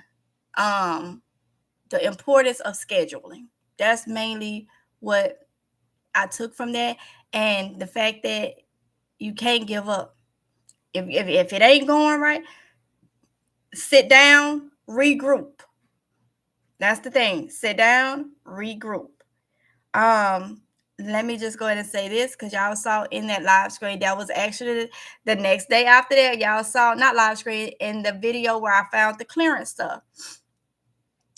the importance of scheduling. That's mainly what I took from that, and the fact that you can't give up. If it ain't going right, sit down, regroup. That's the thing. Sit down, regroup. let me just go ahead and say this, because y'all saw in that live screen, that was actually the next day after that. Y'all saw, not live screen, in the video where I found the clearance stuff.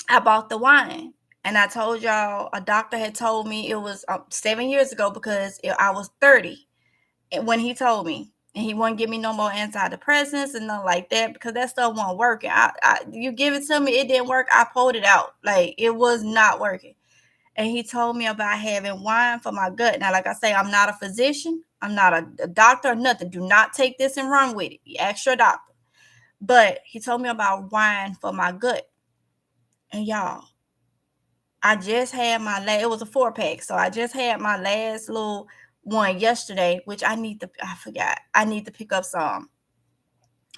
I bought the wine. And I told y'all a doctor had told me, it was 7 years ago, because I was 30 when he told me. And he wouldn't give me no more antidepressants and nothing like that, because that stuff wasn't working. You give it to me, it didn't work. I pulled it out. Like, it was not working. And he told me about having wine for my gut. Now, like I say, I'm not a physician. I'm not a doctor or nothing. Do not take this and run with it. You ask your doctor. But he told me about wine for my gut. And y'all, I just had my last, it was a 4-pack. So I just had my last little one yesterday, which I forgot. I need to pick up some.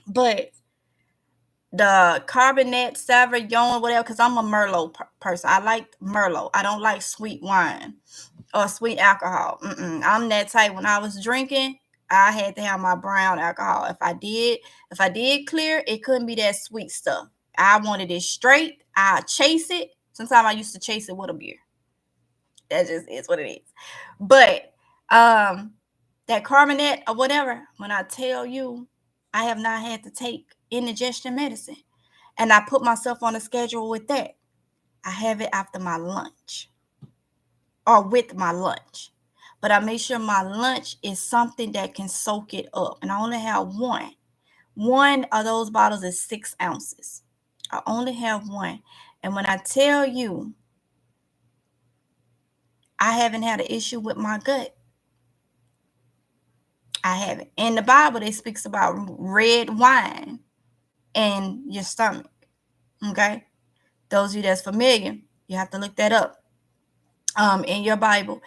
But the Cabernet Sauvignon, whatever, because I'm a Merlot person. I like Merlot. I don't like sweet wine or sweet alcohol. I'm that type. When I was drinking, I had to have my brown alcohol. If I did clear, it couldn't be that sweet stuff. I wanted it straight. I chase it. Sometimes I used to chase it with a beer. That just is what it is. But that Cabernet or whatever, when I tell you, I have not had to take indigestion medicine. And I put myself on a schedule with that. I have it after my lunch or with my lunch. But I make sure my lunch is something that can soak it up. And I only have one. One of those bottles is 6 ounces. I only have one. And when I tell you, I haven't had an issue with my gut. I haven't. In the Bible, it speaks about red wine in your stomach. Okay? Those of you that's familiar, you have to look that up. In your Bible,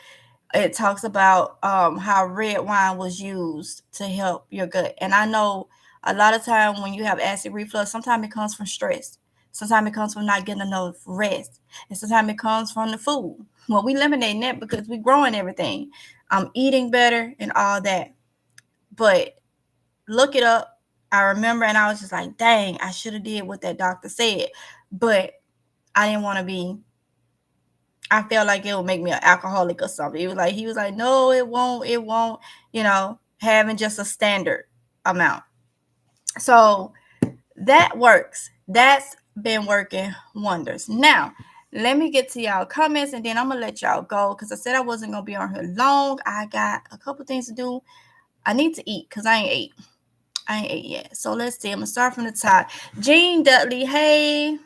it talks about how red wine was used to help your gut. And I know a lot of time when you have acid reflux, sometimes it comes from stress. Sometimes it comes from not getting enough rest. And sometimes it comes from the food. Well, we eliminating that because we growing everything. I'm eating better and all that. But look it up. I remember, and I was just like, dang, I should have did what that doctor said. But I didn't want to be, I felt like it would make me an alcoholic or something. He was like, no, it won't, having just a standard amount. So that works. That's been working wonders. Now, let me get to y'all comments, and then I'm going to let y'all go, because I said I wasn't going to be on here long. I got a couple things to do. I need to eat, because I ain't ate yet. So let's see. I'm going to start from the top. Jean Dudley, hey.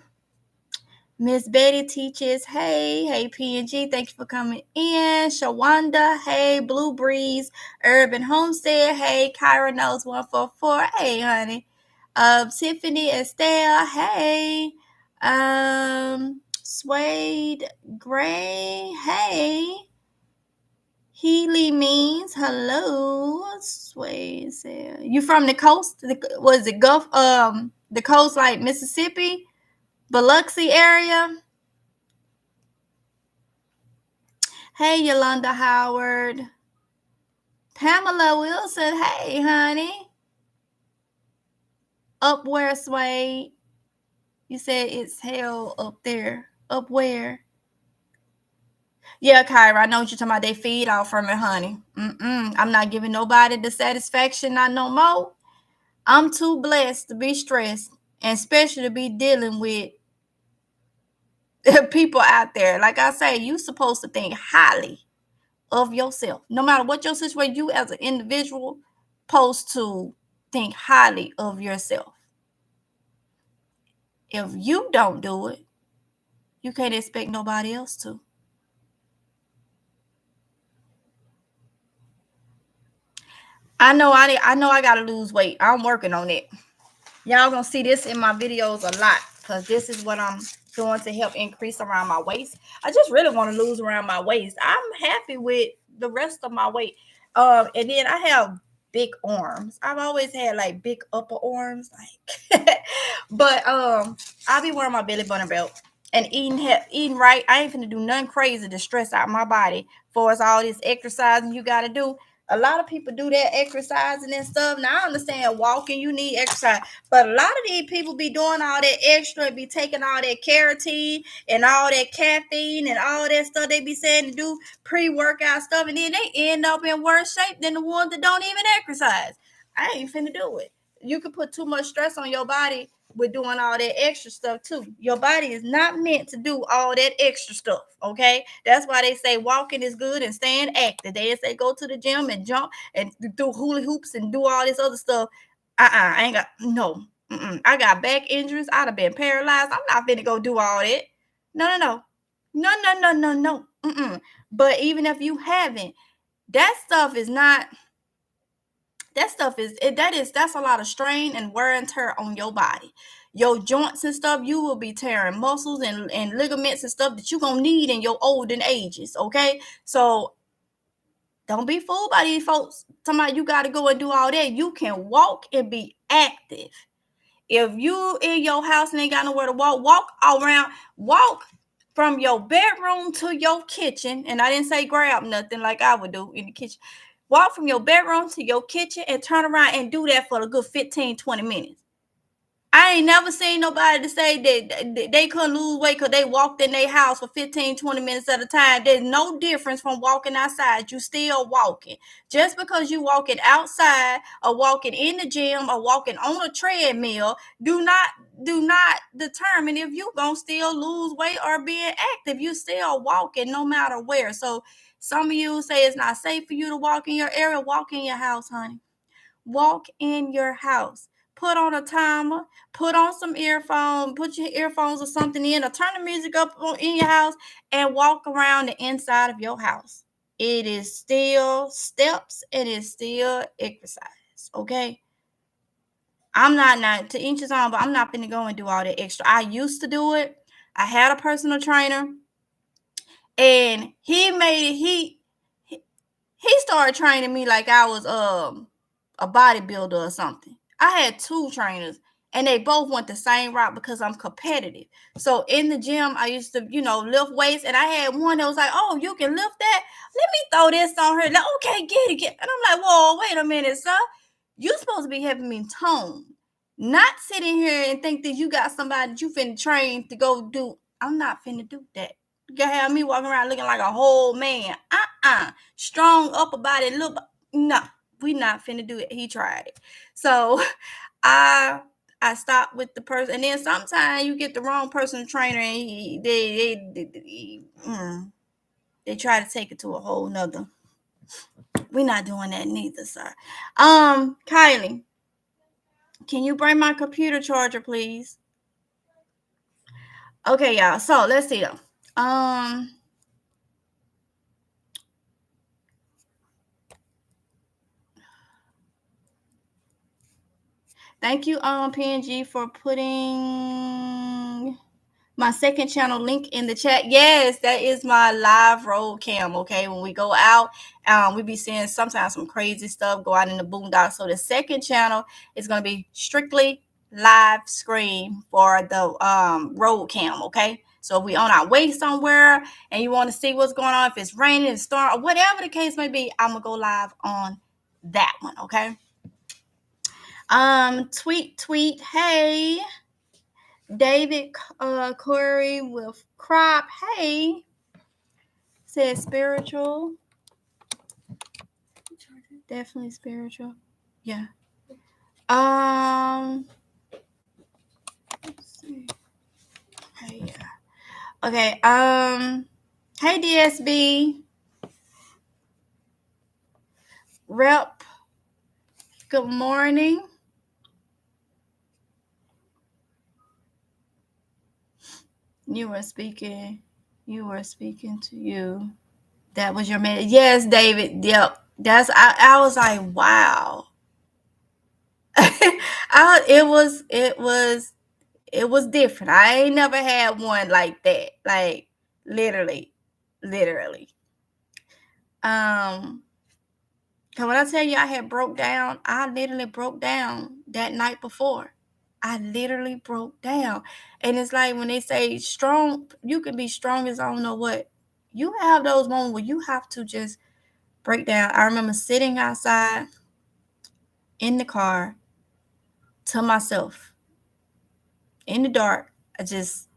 Miss Betty Teaches, hey, P&G, thank you for coming in. Shawanda, hey, Blue Breeze, Urban Homestead, hey, Kyra Knows 144, hey, honey. Tiffany Estelle, hey. Suede Gray, hey. Healy Means, hello. Suede said, you from the coast? Was it Gulf? The coast, like Mississippi? Biloxi area. Hey, Yolanda Howard. Pamela Wilson. Hey, honey. Up where, Sway? You said it's hell up there. Up where? Yeah, Kyra, I know what you're talking about. They feed off from it, honey. I'm not giving nobody the satisfaction, not no more. I'm too blessed to be stressed, and especially to be dealing with people out there. Like I say, you're supposed to think highly of yourself. No matter what your situation, you as an individual supposed to think highly of yourself. If you don't do it, you can't expect nobody else to. I know I gotta lose weight. I'm working on it. Y'all gonna see this in my videos a lot, because this is what I'm doing to help increase around my waist. I just really want to lose around my waist. I'm happy with the rest of my weight. And then I have big arms. I've always had like big upper arms, like but I'll be wearing my belly button belt and eating right. I ain't finna do nothing crazy to stress out my body for us all this exercising you gotta do. A lot of people do that exercising and stuff. Now I understand walking, you need exercise, but a lot of these people be doing all that extra, be taking all that carotene and all that caffeine and all that stuff they be saying to do pre-workout stuff, and then they end up in worse shape than the ones that don't even exercise. I ain't finna do it. You can put too much stress on your body with doing all that extra stuff too. Your body is not meant to do all that extra stuff. Okay, that's why they say walking is good and staying active. They say go to the gym and jump and do hula hoops and do all this other stuff. I ain't got no. I got back injuries. I'd have been paralyzed. I'm not finna go do all that. No. But even if you haven't, that stuff is not. That's a lot of strain and wear and tear on your body. Your joints and stuff, you will be tearing muscles and ligaments and stuff that you're gonna need in your olden ages. Okay, so don't be fooled by these folks. Somebody you gotta go and do all that. You can walk and be active. If you in your house and ain't got nowhere to walk around, walk from your bedroom to your kitchen. And I didn't say grab nothing like I would do in the kitchen. Walk from your bedroom to your kitchen and turn around and do that for a good 15, 20 minutes. I ain't never seen nobody to say that they couldn't lose weight because they walked in their house for 15, 20 minutes at a time. There's no difference from walking outside. You still walking. Just because you walking outside or walking in the gym or walking on a treadmill, do not determine if you gonna still lose weight or being active. You still walking no matter where. So some of you say it's not safe for you to walk in your area. Walk in your house, honey. Walk in your house. Put on a timer, put on some earphones, put your earphones or something in, or turn the music up in your house and walk around the inside of your house. It is still steps and it's still exercise, okay? I'm not to each his own, but I'm not going to go and do all that extra. I used to do it. I had a personal trainer, and he started training me like I was a bodybuilder or something. I had two trainers and they both went the same route because I'm competitive. So in the gym, I used to, lift weights, and I had one that was like, "Oh, you can lift that? Let me throw this on her." Like, okay, get it. And I'm like, "Whoa, wait a minute, sir. You're supposed to be helping me tone, not sitting here and think that you got somebody that you finna train to go do." I'm not finna do that. You can have me walking around looking like a whole man. Strong upper body, look. No, we not finna do it. He tried it. So I stopped with the person, and then sometimes you get the wrong personal trainer, and they try to take it to a whole nother. We're not doing that neither, sir. Kylie, can you bring my computer charger, please? Okay, y'all. So let's see though. Thank you, PNG, for putting my second channel link in the chat. Yes, that is my live road cam. Okay, when we go out, we be seeing sometimes some crazy stuff go out in the boondocks. So the second channel is going to be strictly live screen for the road cam. Okay, so if we on our way somewhere and you want to see what's going on, if it's raining, it's storm, or whatever the case may be, I'm gonna go live on that one. Okay. Tweet. Hey, David Corey with crop. Hey, says spiritual. Definitely spiritual. Yeah. Let's see. Hey, yeah. Okay. Hey, DSB. Rep. Good morning. You were speaking to you. That was your man. Yes, David. Yep. I was like, wow. It was different. I ain't never had one like that. Like literally. Cause when I tell you I had broke down, I literally broke down that night before. I literally broke down. And it's like when they say strong, you can be strong as I don't know what. You have those moments where you have to just breakdown. I remember sitting outside in the car to myself in the dark. I just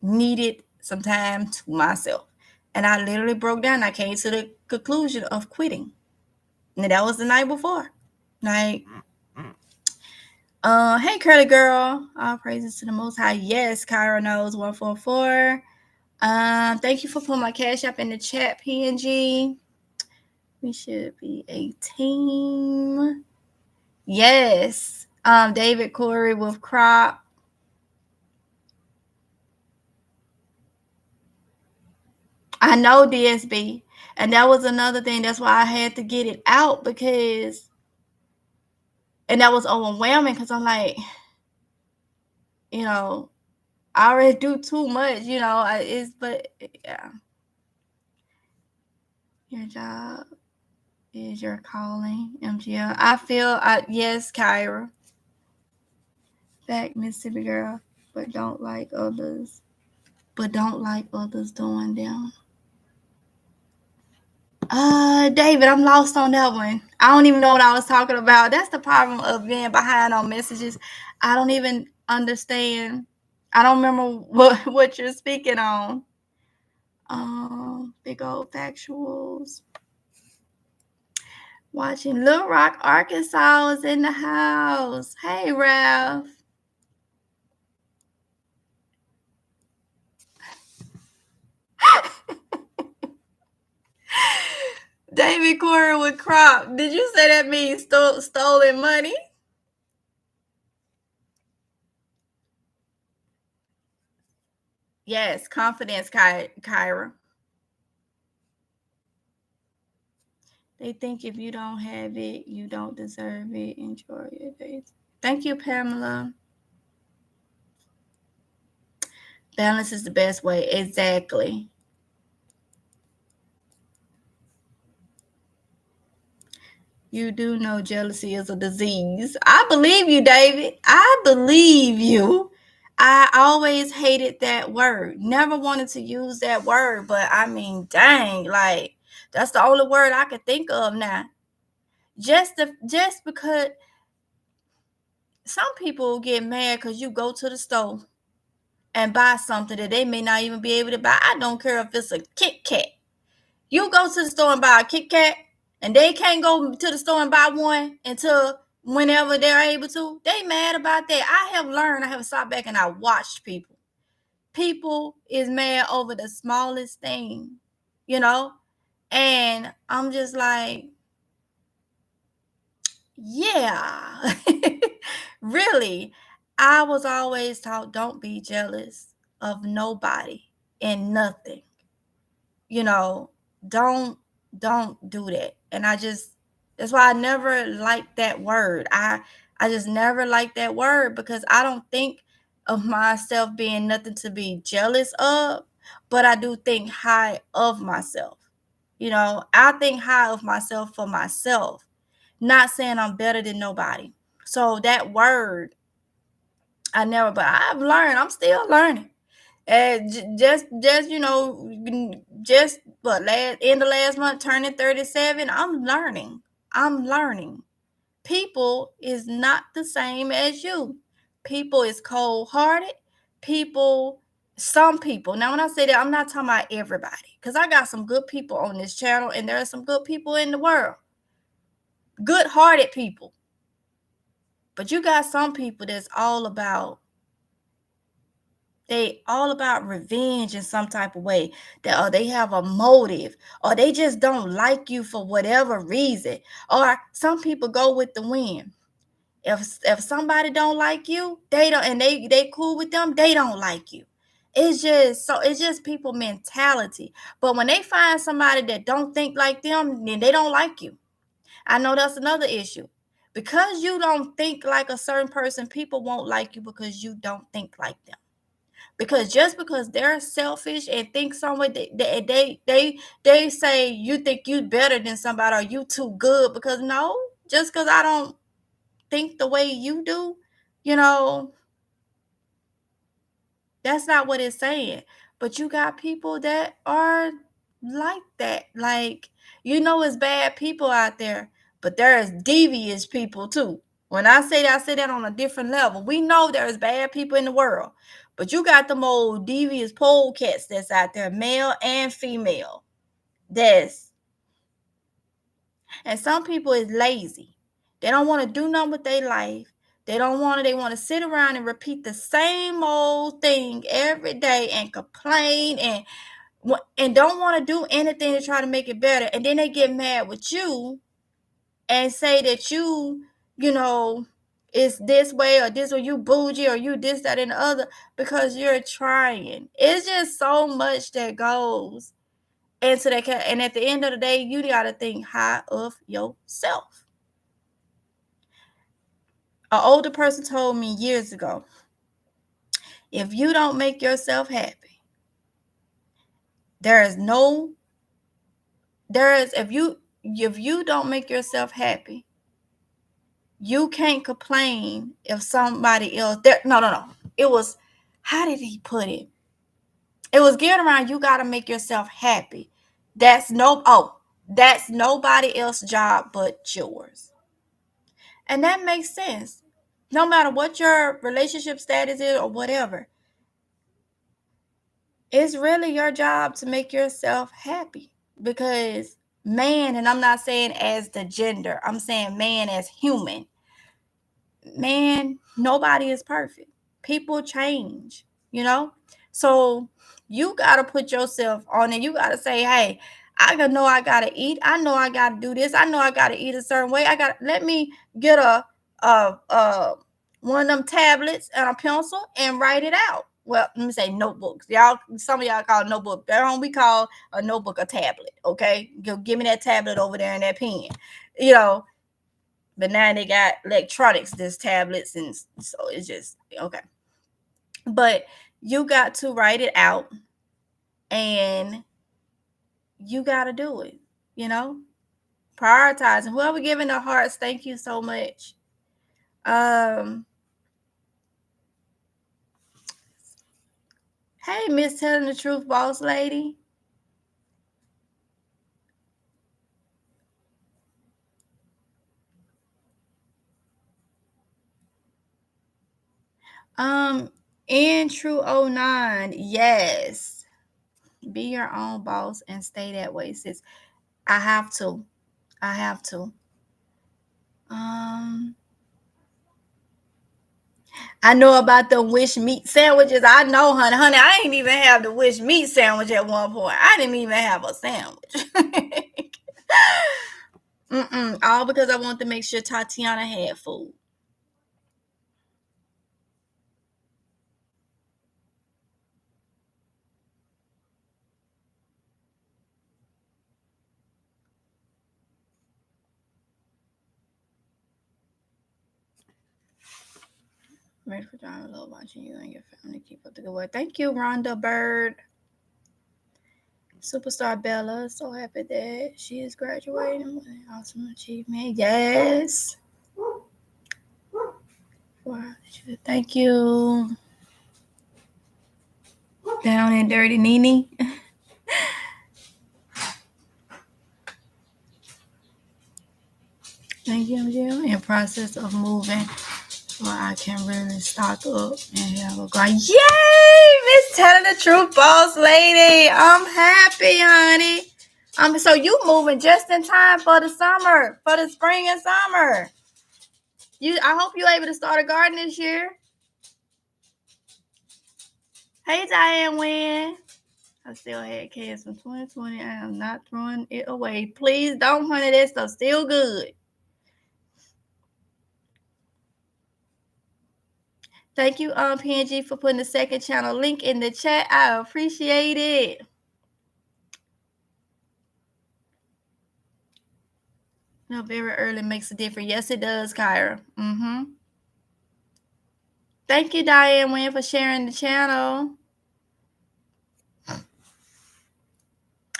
needed some time to myself. And I literally broke down. I came to the conclusion of quitting. And that was the night before. Like, hey, curly girl. All praises to the Most High. Yes, Kyra knows 144. Thank you for putting my cash up in the chat, PNG. We should be a team. Yes. David Corey with Crop. I know DSB. And that was another thing. That's why I had to get it out because, and that was overwhelming because I'm like, you know, I already do too much, you know. But yeah. Your job is your calling, MGL. I feel, yes, Kyra. Back, Mississippi girl, but don't like others. But don't like others doing them. David, I'm lost on that one. I don't even know what I was talking about. That's the problem of being behind on messages. I don't even understand. I don't remember what you're speaking on. Big old factuals. Watching Little Rock, Arkansas is in the house. Hey, Ralph. David Corey with Crop. Did you say that means stolen money? Yes, confidence, Kyra. They think if you don't have it, you don't deserve it. Enjoy your days. Thank you, Pamela. Balance is the best way. Exactly. You do know jealousy is a disease. I believe you, David. I believe you. I always hated that word. Never wanted to use that word, but I mean, dang, like that's the only word I could think of now. Just because some people get mad because you go to the store and buy something that they may not even be able to buy. I don't care if it's a Kit Kat. You go to the store and buy a Kit Kat, and they can't go to the store and buy one until whenever they're able to. They mad about that. I have sat back and I watched people. People is mad over the smallest thing, you know? And I'm just like, yeah. Really. I was always taught don't be jealous of nobody and nothing. You know, don't do that. And that's why I never liked that word. I just never liked that word because I don't think of myself being nothing to be jealous of, but I do think high of myself. You know, I think high of myself for myself, not saying I'm better than nobody. So that word, but I've learned, I'm still learning. And just you know, just end of last month, turning 37. I'm learning. People is not the same as you. People is cold hearted. Some people. Now, when I say that, I'm not talking about everybody, because I got some good people on this channel, and there are some good people in the world, good hearted people. But you got some people that's all about revenge in some type of way, or they have a motive, or they just don't like you for whatever reason. Or some people go with the wind. If somebody don't like you, they don't, and they cool with them, they don't like you. It's just people mentality. But when they find somebody that don't think like them, then they don't like you. I know that's another issue. Because you don't think like a certain person, people won't like you because you don't think like them. Because just because they're selfish and think somewhere, they say you think you better than somebody, or you too good. Because no, just because I don't think the way you do, you know, that's not what it's saying. But you got people that are like that. Like, it's bad people out there, but there's devious people too. When I say that, I say that on a different level. We know there's bad people in the world, but you got them old devious polecats that's out there, male and female. And some people is lazy. They don't want to do nothing with their life. They want to sit around and repeat the same old thing every day and complain and don't want to do anything to try to make it better. And then they get mad with you and say that you know, it's this way or this, or you bougie, or you this, that, and the other, because you're trying. It's just so much that goes into that. And at the end of the day, you got to think high of yourself. An older person told me years ago, if you don't make yourself happy, if you don't make yourself happy, you can't complain if somebody else there. No. It was, how did he put it? It was geared around, you got to make yourself happy. That's nobody else's job but yours. And that makes sense. No matter what your relationship status is or whatever, it's really your job to make yourself happy. Because man, and I'm not saying as the gender, I'm saying man as human. Man, nobody is perfect. People change, So you got to put yourself on it. You got to say, hey, know I got to eat. I know I got to do this. I know I got to eat a certain way. Let me get one of them tablets and a pencil and write it out. Well, let me say notebooks. Some of y'all call it notebook. We call a notebook a tablet. Okay, give me that tablet over there and that pen. But now they got electronics, there's tablets, and so it's just okay. But you got to write it out, and you got to do it. Prioritizing. Whoever giving the hearts, thank you so much. Hey, Miss Telling the Truth, boss lady. In True 09, yes. Be your own boss and stay that way, sis. I have to. I know about the wish meat sandwiches. I know, honey. I ain't even have the wish meat sandwich at one point. I didn't even have a sandwich. All because I wanted to make sure Tatiana had food. Ready for driving. Love watching you and your family. Keep up the good work. Thank you, Rhonda Bird. Superstar Bella. So happy that she is graduating. Awesome achievement. Yes. Wow. Thank you. Down and dirty Nene. Thank you, Jim. In process of moving, so I can really stock up and have a grind. Yay! Miss Telling the Truth, boss lady. I'm happy, honey. So you moving just in time for the summer, for the spring and summer. I hope you're able to start a garden this year. Hey, Diane Wynn. I still had cans from 2020. I am not throwing it away. Please don't, honey. That stuff's still good. Thank you, PNG, for putting the second channel link in the chat. I appreciate it. No, very early makes a difference. Yes, it does, Kyra. Thank you, Diane Wynn, for sharing the channel.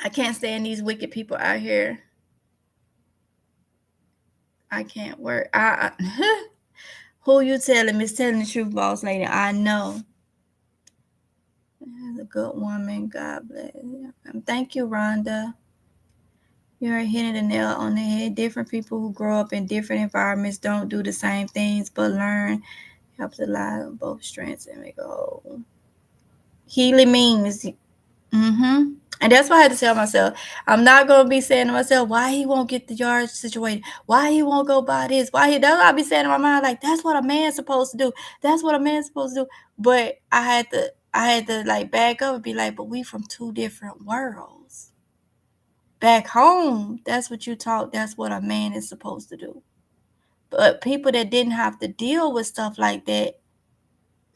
I can't stand these wicked people out here. I can't work. Who you telling? Miss Telling the Truth, boss lady. I know. a good woman. God bless. Thank you, Rhonda. You're hitting the nail on the head. Different people who grow up in different environments don't do the same things, but learn helps a lot of both strengths and make a whole. Healing means, and that's why I had to tell myself, I'm not gonna be saying to myself, why he won't get the yard situated, why he won't go buy this, why he. That's what I be saying in my mind, like that's what a man's supposed to do. That's what a man's supposed to do. But I had to like back up and be like, but we from two different worlds. Back home, that's what you taught. That's what a man is supposed to do. But people that didn't have to deal with stuff like that,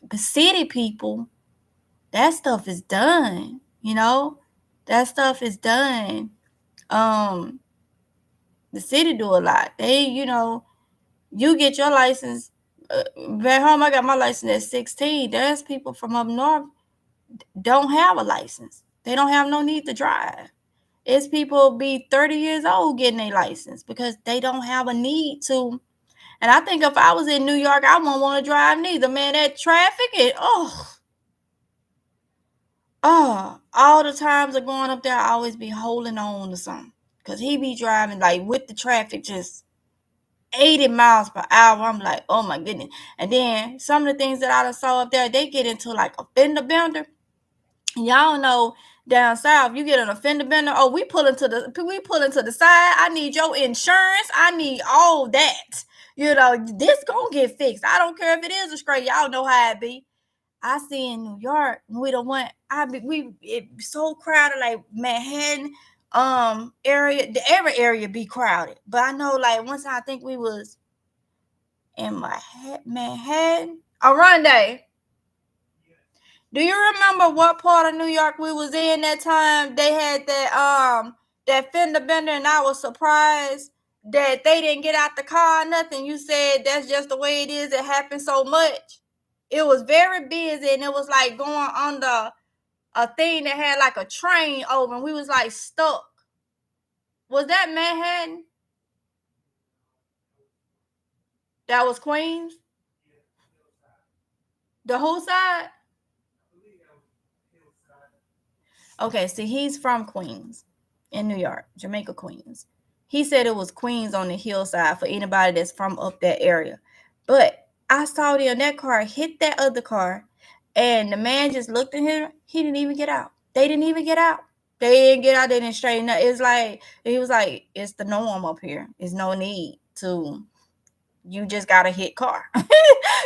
but city people, that stuff is done. That stuff is done. The city do a lot. They, you get your license. Back home, I got my license at 16. There's people from up north don't have a license. They don't have no need to drive. It's people be 30 years old getting a license because they don't have a need to. And I think if I was in New York, I wouldn't want to drive neither. Man, that traffic and all the times of going up there, I always be holding on to something. Because he be driving like with the traffic just 80 miles per hour. I'm like, oh my goodness. And then some of the things that I done saw up there, they get into like a fender bender. Y'all know down south, you get an offender bender. Oh, we pull into the side. I need your insurance. I need all that. This gonna get fixed. I don't care if it is a scrape. Y'all know how it be. I see in New York, we don't want. It's so crowded, like Manhattan, area. Every area be crowded. But I know, like once I think we was in Manhattan, Oronde. Do you remember what part of New York we was in that time? They had that fender bender, and I was surprised that they didn't get out the car or nothing. You said that's just the way it is. It happens so much. It was very busy, and it was like going under a thing that had like a train over, and we was like stuck. Was that Manhattan? That was Queens? The whole side? Okay, see, he's from Queens in New York, Jamaica, Queens. He said it was Queens on the hillside for anybody that's from up that area. But I saw them, that car hit that other car, and the man just looked at him. He didn't even get out. They didn't even get out. They didn't get out. They didn't straighten up. It's like, he was like, it's the norm up here. There's no need to, you just got a hit car.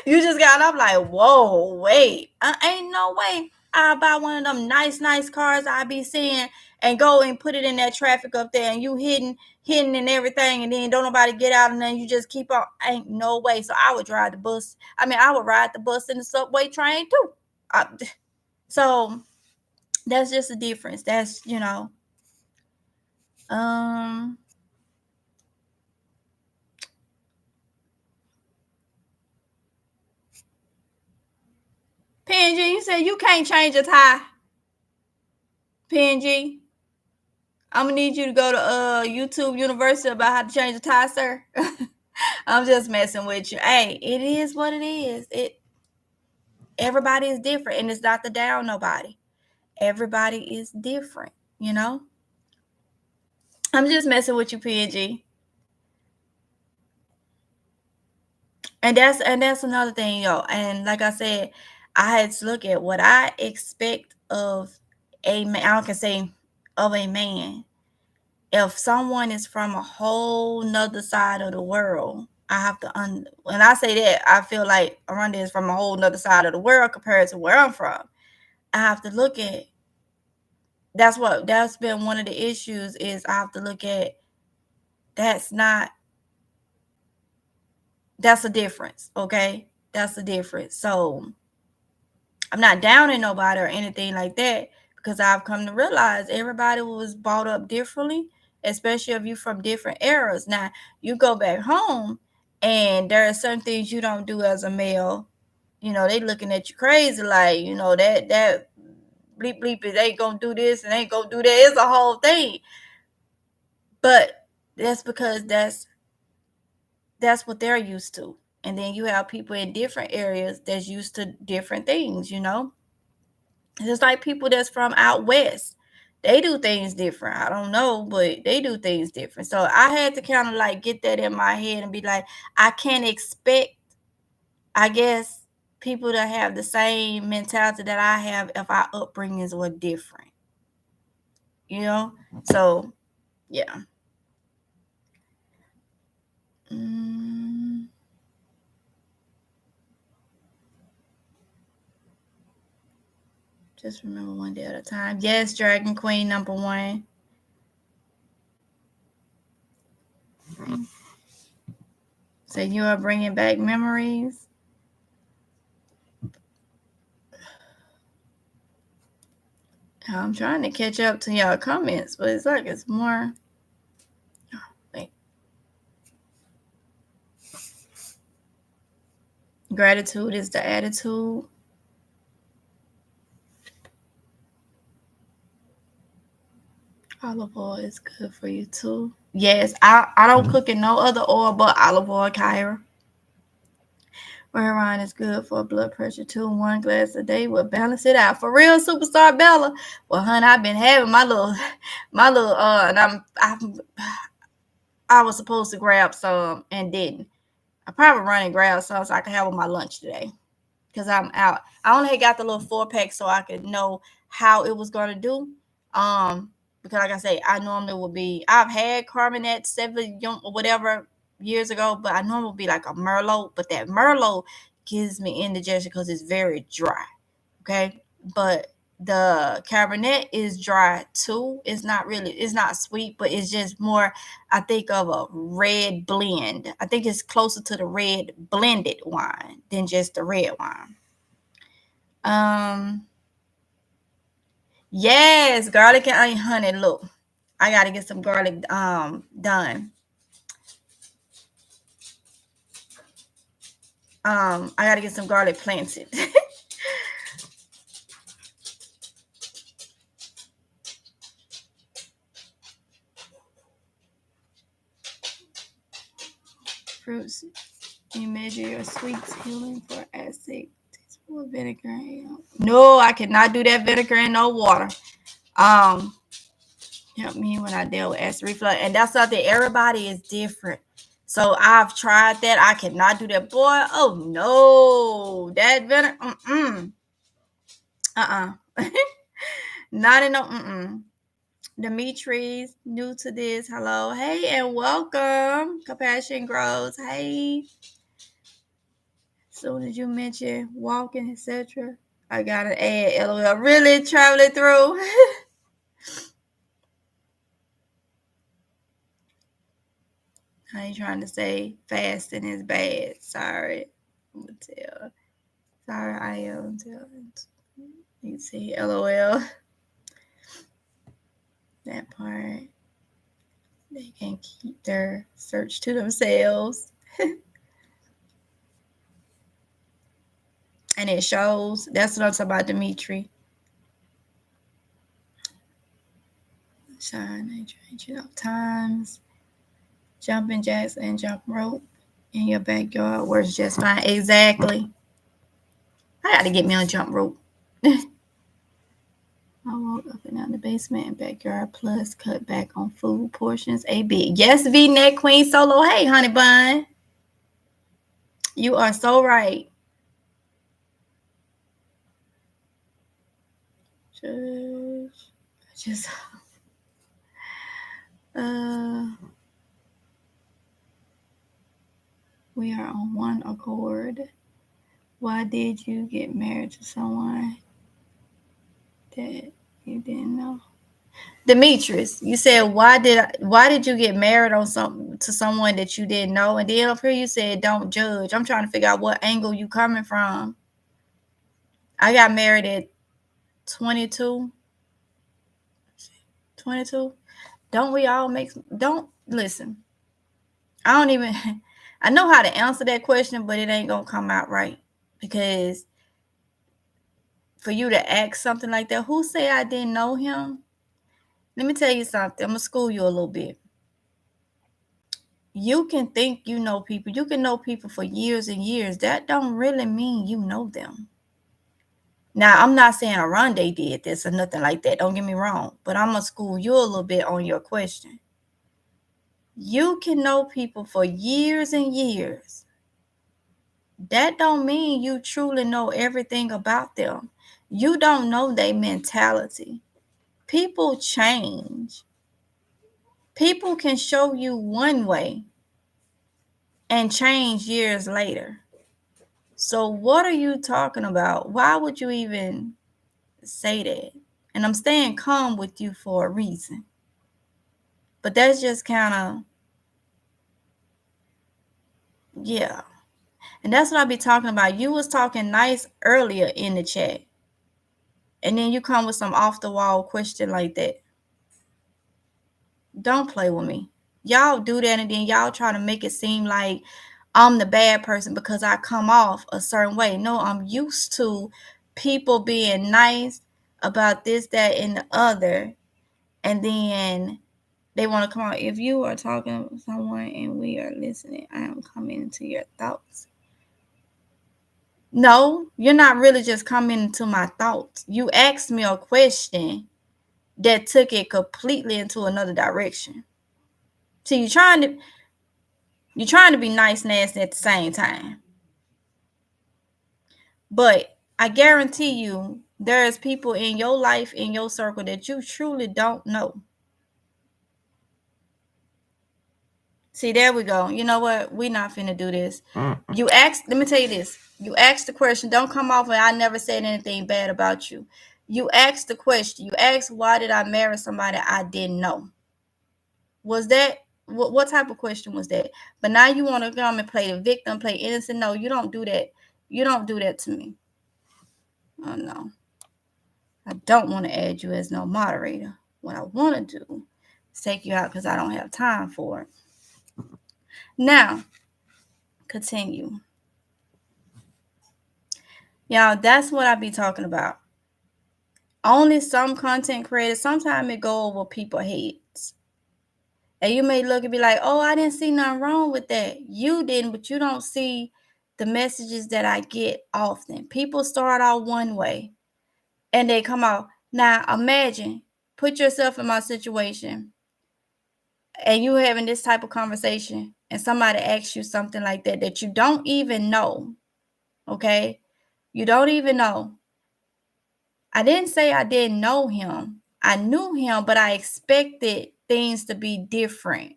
You just got, I'm like, whoa, wait. Ain't no way I'll buy one of them nice cars I be seeing and go and put it in that traffic up there, and you hitting and everything, and then don't nobody get out, and then you just keep on. Ain't no way. So I would drive the bus. I would ride the bus and the subway train too. So that's just a difference. That's, PNG, you said you can't change a tie. PNG, I'm gonna need you to go to YouTube University about how to change a tie, sir. I'm just messing with you. Hey, it is what it is. Everybody is different, and it's not to down nobody. Everybody is different, I'm just messing with you, PNG. And that's another thing, yo. And like I said, I had to look at what I expect of a man. I can say of a man. If someone is from a whole nother side of the world, I have to when I say that, I feel like Oronde is from a whole nother side of the world compared to where I'm from. I have to look at, that's been one of the issues, is I have to look at, that's a difference, okay? That's a difference. So I'm not downing nobody or anything like that, because I've come to realize everybody was brought up differently, especially if you're from different eras. Now, you go back home and there are certain things you don't do as a male. They looking at you crazy, like, that bleep bleep is ain't gonna do this and ain't gonna do that. It's a whole thing. But that's because that's what they're used to. And then you have people in different areas that's used to different things, Just like people that's from out west, they do things different. I don't know, but they do things different. So I had to kind of like get that in my head and be like, I can't expect, I guess, people to have the same mentality that I have if our upbringings were different. You know? So, yeah. Just remember one day at a time. Yes, Dragon Queen #1. So you are bringing back memories. I'm trying to catch up to y'all comments, but it's like it's more. Wait. Gratitude is the attitude. Olive oil is good for you too. Yes, I don't cook in no other oil but olive oil, Kyra. Wherein is good for blood pressure too. 1 glass a day will balance it out. For real, superstar Bella. Well, honey, I've been having my little, and I was supposed to grab some and didn't. I probably run and grab some so I can have on my lunch today because I'm out. I only got the little 4-pack so I could know how it was gonna do. Because like I say, I normally would be. I've had Carbonate 7 or whatever years ago, but I normally would be like a Merlot. But that Merlot gives me indigestion because it's very dry. Okay, but the Cabernet is dry too. It's not sweet, but it's just more, I think, of a red blend. I think it's closer to the red blended wine than just the red wine. Yes, garlic and onion, honey. Look, I gotta get some garlic done. I gotta get some garlic planted. Fruits. You measure your sweets healing for acid. Teaspoon of vinegar. No, I cannot do that vinegar in no water. Help me when I deal with acid reflux. And that's something, everybody is different. So I've tried that. I cannot do that. Boy, oh no. That vinegar. Not in no Dimitri's new to this. Hello. Hey and welcome. Compassion grows. Hey. Soon as you mention walking, etc., I gotta add LOL. Really traveling through. I ain't trying to say fasting is bad. Sorry. I'm gonna tell. Sorry, I am telling. You see, LOL. That part. They can keep their search to themselves. And it shows. That's what I'm talking about, Dimitri. Shine, they change it up times. Jumping jacks and jump rope in your backyard works just fine. Exactly. I got to get me on a jump rope. I walk up and down the basement and backyard plus cut back on food portions a bit. Yes, V-neck queen solo. Hey, honey bun. You are so right. Just we are on one accord. Why did you get married to someone that you didn't know? Demetrius, you said why did you get married to someone that you didn't know? And then up here you said don't judge. I'm trying to figure out what angle you coming from. I got married at 22. 22. Don't we all don't listen. I don't even I know how to answer that question, but it ain't gonna come out right. Because for you to ask something like that, who say I didn't know him? Let me tell you something. I'm gonna school you a little bit. You can think you know people. You can know people for years and years. That don't really mean you know them. Now, I'm not saying Oronde did this or nothing like that. Don't get me wrong. But I'm going to school you a little bit on your question. You can know people for years and years. That don't mean you truly know everything about them. You don't know their mentality. People change. People can show you one way and change years later. So what are you talking about? Why would you even say that? And I'm staying calm with you for a reason. But that's just kind of, yeah. And that's what I be talking about. You was talking nice earlier in the chat. And then you come with some off the wall question like that. Don't play with me. Y'all do that and then y'all try to make it seem like I'm the bad person because I come off a certain way. No, I'm used to people being nice about this, that, and the other. And then they want to come out. If you are talking to someone and we are listening, I am coming into your thoughts. No, you're not really just coming into my thoughts. You asked me a question that took it completely into another direction. So you're trying to be nice, nasty at the same time. But I guarantee you, there's people in your life, in your circle that you truly don't know. See, there we go. You know what? We're not finna do this. You asked, let me tell you this. You asked the question. Don't come off and I never said anything bad about you. You asked the question. You asked, why did I marry somebody I didn't know? Was that, what type of question was that? But now you want to come and play the victim, play innocent. No, you don't do that. You don't do that to me. Oh, no. I don't want to add you as no moderator. What I want to do is take you out because I don't have time for it. Now, continue. Y'all, that's what I be talking about. Only some content creators, sometimes it go over people's heads. And you may look and be like, oh, I didn't see nothing wrong with that. You didn't, but you don't see the messages that I get often. People start out one way and they come out. Now, imagine, put yourself in my situation and you having this type of conversation and somebody asks you something like that you don't even know. Okay? You don't even know. I didn't say I didn't know him. I knew him, but I expected things to be different.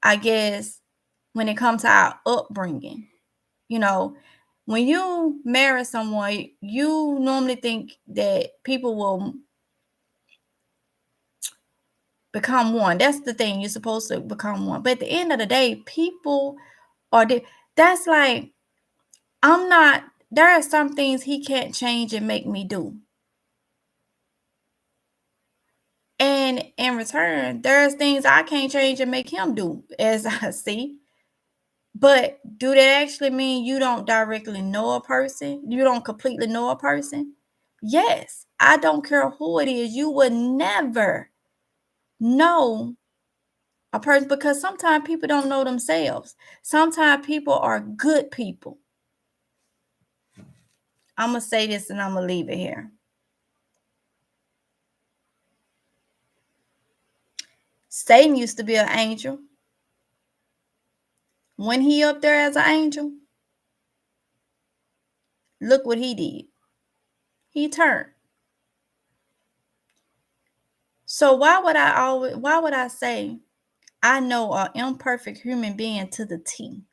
I guess when it comes to our upbringing, you know, when you marry someone, you normally think that people will become one. That's the thing. You're supposed to become one. But at the end of the day, people are that's like, there are some things he can't change and make me do. And in return, there's things I can't change and make him do, as I see. But do that actually mean you don't directly know a person? You don't completely know a person? Yes. I don't care who it is. You would never know a person because sometimes people don't know themselves. Sometimes people are good people. I'm going to say this and I'm going to leave it here. Satan used to be an angel. When he up there as an angel, look what he did. He turned. So why would I say I know an imperfect human being to the T?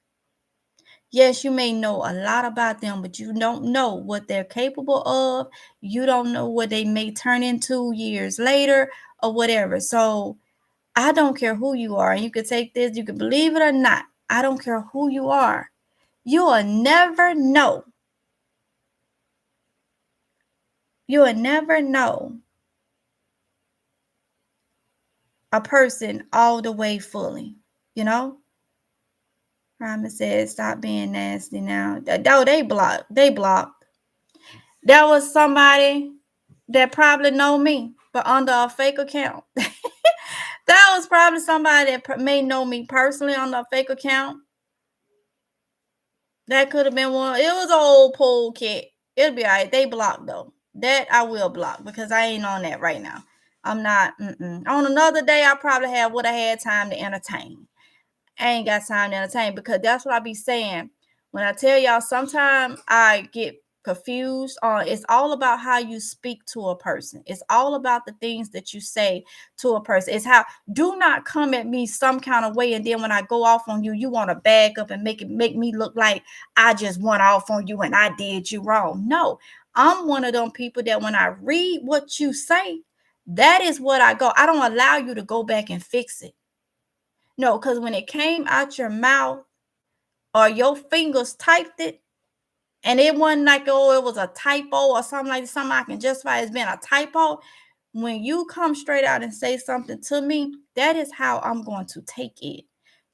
Yes, you may know a lot about them, but you don't know what they're capable of. You don't know what they may turn into years later or whatever. So I don't care who you are. You can take this, you can believe it or not. I don't care who you are. You will never know. You will never know a person all the way fully, you know? Rhyming says, stop being nasty now. Oh, they blocked. There was somebody that probably know me, but under a fake account. That was probably somebody that may know me personally under a fake account. That could have been one. It was an old pool cat. It'll be all right. They block though. That I will block because I ain't on that right now. I'm not. On another day, I probably would have had time to entertain. I ain't got time to entertain because that's what I be saying. When I tell y'all, sometimes I get confused on it's all about how you speak to a person. It's all about the things that you say to a person. It's how do not come at me some kind of way and then when I go off on you, you want to bag up and make me look like I just went off on you and I did you wrong. No, I'm one of them people that when I read what you say, that is what I go. I don't allow you to go back and fix it. No, because when it came out your mouth or your fingers typed it, and it wasn't like, oh, it was a typo or something like something I can justify as being a typo. When you come straight out and say something to me, that is how I'm going to take it.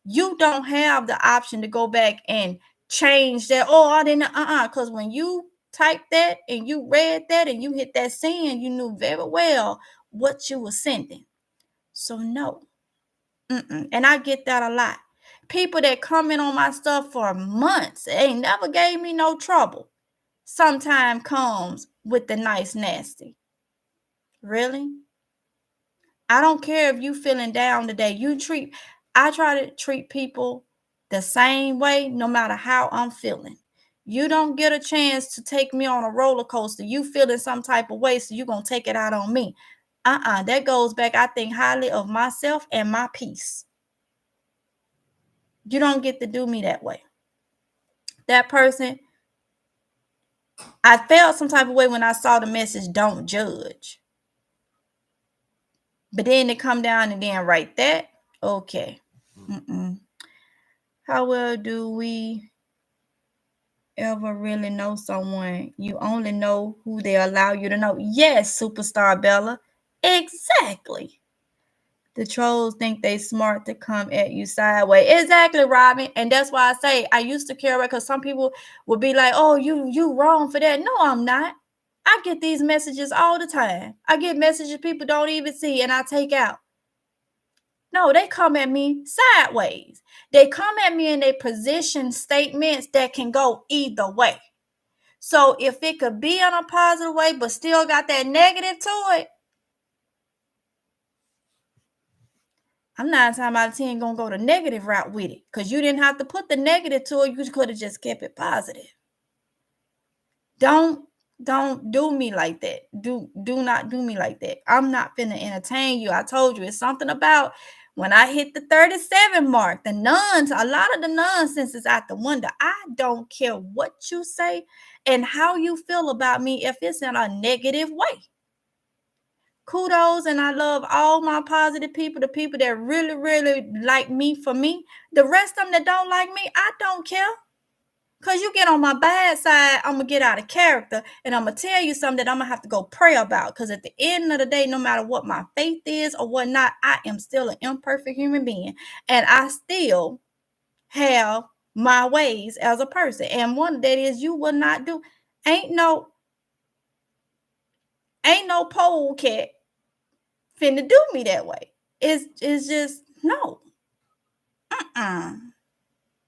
You don't have the option to go back and change that. Oh, I didn't, because when you typed that and you read that and you hit that send, you knew very well what you were sending. So no. And I get that a lot. People that comment on my stuff for months ain't never gave me no trouble. Sometime comes with the nice nasty. Really? I don't care if you feeling down today. I try to treat people the same way no matter how I'm feeling. You don't get a chance to take me on a roller coaster. You feeling some type of way, so you're going to take it out on me. That goes back, I think highly of myself and my peace. You don't get to do me that way. That person, I felt some type of way when I saw the message, don't judge. But then to come down and then write that, okay. How well do we ever really know someone? You only know who they allow you to know. Yes, superstar Bella. Exactly. The trolls think they smart to come at you sideways. Exactly, Robin. And that's why I say I used to care about because some people would be like, oh, you wrong for that. No, I'm not. I get these messages all the time. I get messages people don't even see and I take out. No, they come at me sideways. They come at me in their position statements that can go either way. So if it could be in a positive way but still got that negative to it, I'm 9 times out of 10 gonna go the negative route with it because you didn't have to put the negative to it. You could have just kept it positive. Don't do me like that. Do not do me like that. I'm not finna entertain you. I told you it's something about when I hit the 37 mark, a lot of the nonsense is out the window. I don't care what you say and how you feel about me if it's in a negative way. Kudos, and I love all my positive people, the people that really, really like me for me. The rest of them that don't like me, I don't care. Because you get on my bad side, I'm going to get out of character, and I'm going to tell you something that I'm going to have to go pray about. Because at the end of the day, no matter what my faith is or whatnot, I am still an imperfect human being. And I still have my ways as a person. And one that is you will not do. Ain't no pole cat finna do me that way. It's just no.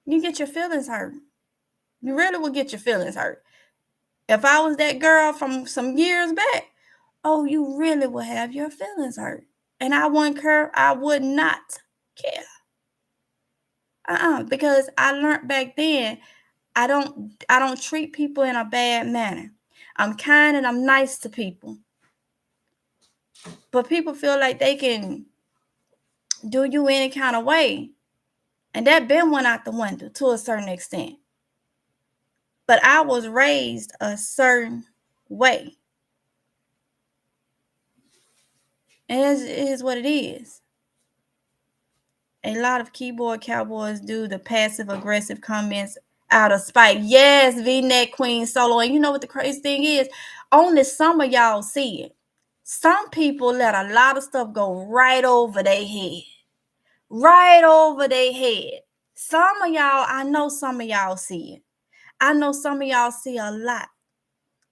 You get your feelings hurt. You really will get your feelings hurt. If I was that girl from some years back, oh, you really will have your feelings hurt. And I wouldn't care. I would not care. Because I learned back then, I don't treat people in a bad manner. I'm kind and I'm nice to people. But people feel like they can do you any kind of way. And that been went out the window to a certain extent. But I was raised a certain way. And it is what it is. A lot of keyboard cowboys do the passive aggressive comments out of spite. Yes, V-neck queen solo. And you know what the crazy thing is? Only some of y'all see it. Some people let a lot of stuff go right over their head. Right over their head. Some of y'all, I know some of y'all see it. I know some of y'all see a lot.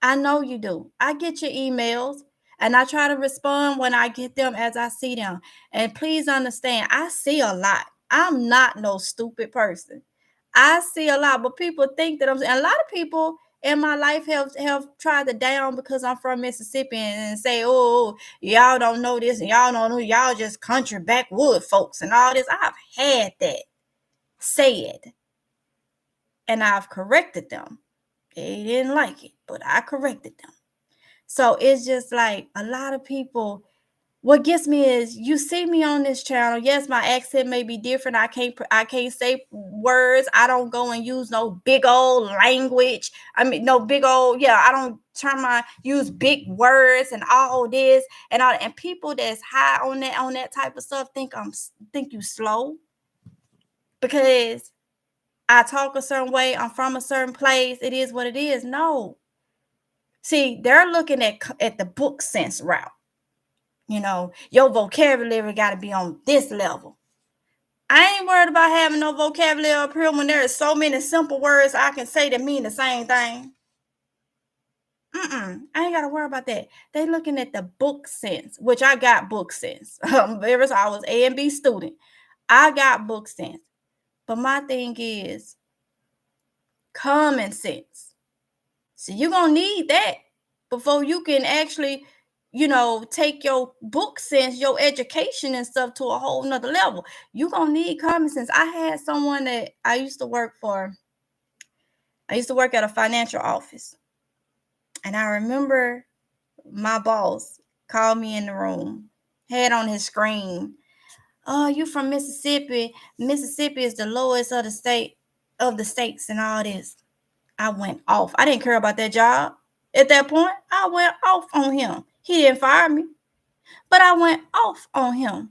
I know you do. I get your emails and I try to respond when I get them as I see them. And please understand, I see a lot. I'm not no stupid person. I see a lot, but people think that a lot of people in my life have tried to down because I'm from Mississippi and say, oh, y'all don't know this and y'all don't know, y'all just country backwood folks and all this. I've had that said, and I've corrected them. They didn't like it, but I corrected them. So it's just like a lot of people. What gets me is you see me on this channel. Yes, my accent may be different. I can't say words. I don't go and use no big old language. I mean, no big old, yeah, I don't use big words and all this and all, and people that's high on that type of stuff think you slow because I talk a certain way. I'm from a certain place. It is what it is. No. See, they're looking at the book sense route. Your vocabulary got to be on this level. I ain't worried about having no vocabulary up here when there are so many simple words I can say that mean the same thing. I ain't got to worry about that. They looking at the book sense, which I got book sense. Ever since I was A and B student, I got book sense. But my thing is common sense. So you're going to need that before you can actually, take your book sense, your education and stuff to a whole nother level. You're going to need common sense. I had someone that I used to work at a financial office. And I remember my boss called me in the room, had on his screen, oh, you from Mississippi. Mississippi is the lowest of the states and all this. I went off. I didn't care about that job. At that point, I went off on him. He didn't fire me, but I went off on him. And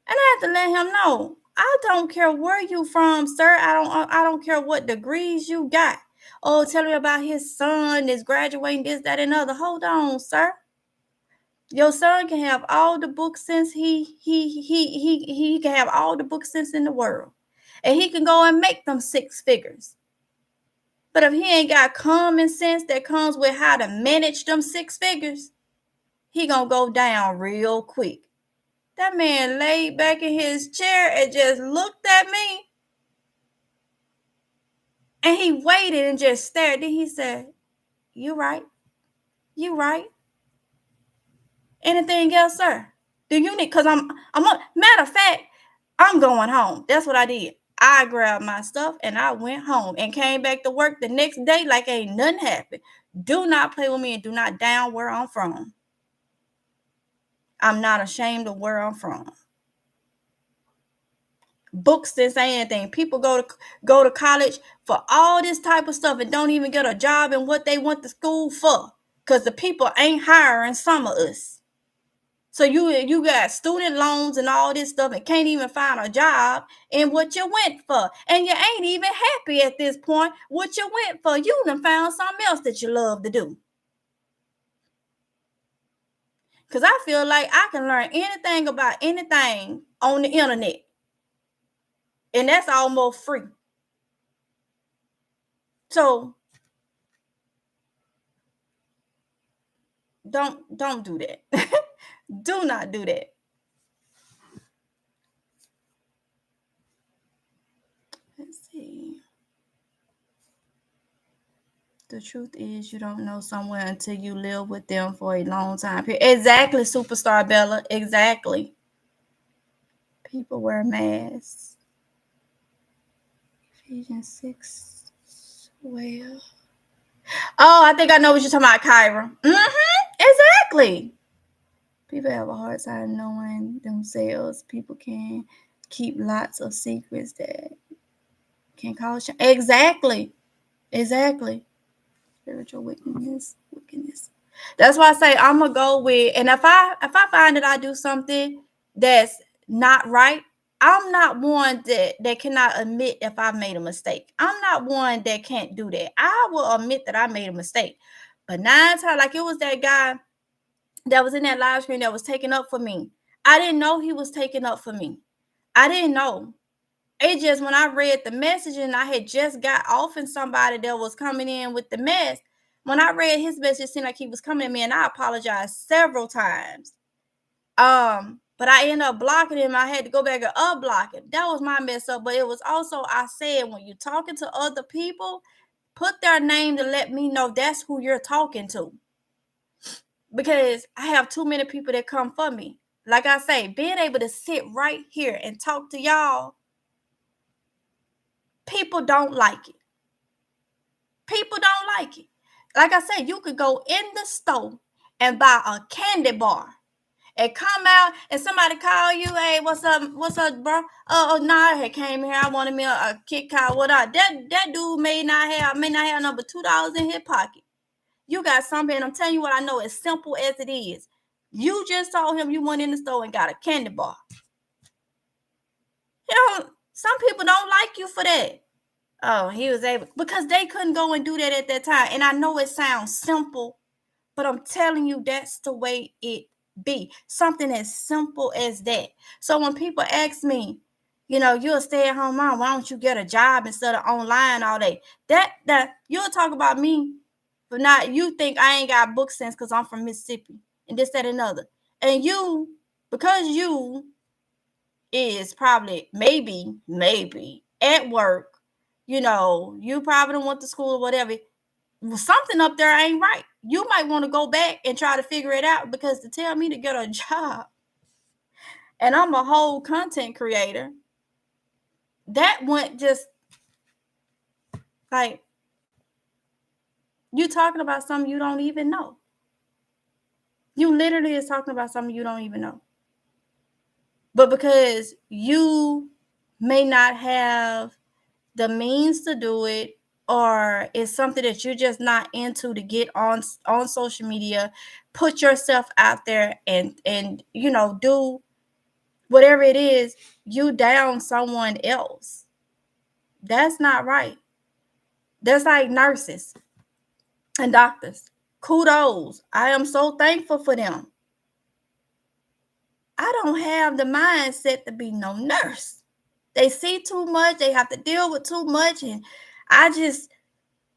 I had to let him know, I don't care where you from, sir. I don't care what degrees you got. Oh, tell me about his son is graduating this, that, and other. Hold on, sir. Your son can have all the book sense he can have all the book sense in the world. And he can go and make them 6 figures. But if he ain't got common sense that comes with how to manage them 6 figures, he gonna go down real quick. That man laid back in his chair and just looked at me. And he waited and just stared. Then he said, you right. You right. Anything else, sir? Do you need, because matter of fact, I'm going home. That's what I did. I grabbed my stuff and I went home and came back to work the next day like ain't nothing happened. Do not play with me and do not down where I'm from. I'm not ashamed of where I'm from. Books didn't say anything. People go to college for all this type of stuff and don't even get a job in what they went to school for, because the people ain't hiring some of us. So you got student loans and all this stuff and can't even find a job in what you went for. And you ain't even happy at this point what you went for. You done found something else that you love to do. Because I feel like I can learn anything about anything on the internet. And that's almost free. So don't do that. Do not do that. Let's see. The truth is you don't know someone until you live with them for a long time. Exactly, Superstar Bella. Exactly. People wear masks. Ephesians 6. Well. Oh, I think I know what you're talking about, Kyra. Exactly. People have a hard time knowing themselves. People can keep lots of secrets that can cause you. Exactly. Spiritual wickedness. That's why I say I'm gonna go with, and if I find that I do something that's not right, I'm not one that cannot admit if I made a mistake. I'm not one that can't do that. I will admit that I made a mistake. But 9 times, like it was that guy that was in that live stream that was taking up for me. I didn't know he was taking up for me. I didn't know. It just, when I read the message and I had just got off and somebody that was coming in with the mess, when I read his message, it seemed like he was coming at me, and I apologized several times. But I ended up blocking him. I had to go back and unblock him. That was my mess up. But it was also, I said, when you're talking to other people, put their name to let me know that's who you're talking to. Because I have too many people that come for me. Like I say, being able to sit right here and talk to y'all, people don't like it. People don't like it. Like I said, you could go in the store and buy a candy bar and come out and somebody call you, hey, what's up, bro? Nah, I came here. I wanted me a Kit Kat. What up? That dude may not have number $2 in his pocket. You got something, and I'm telling you what I know, as simple as it is. You just told him you went in the store and got a candy bar. Some people don't like you for that. Oh, he was able, because they couldn't go and do that at that time. And I know it sounds simple, but I'm telling you, that's the way it be. Something as simple as that. So when people ask me, you're a stay-at-home mom, why don't you get a job instead of online all day? That you'll talk about me, but not, you think I ain't got book sense because I'm from Mississippi and this, that, and another. And because you is probably maybe at work, you probably don't went to school or whatever. Something up there ain't right. You might want to go back and try to figure it out, because to tell me to get a job, and I'm a whole content creator, that went just like, you talking about something you don't even know. You literally is talking about something you don't even know. But because you may not have the means to do it, or it's something that you're just not into to get on social media, put yourself out there and do whatever it is, you down someone else. That's not right. That's like nurses and doctors. Kudos. I am so thankful for them. I don't have the mindset to be no nurse. They see too much. They have to deal with too much. And I just,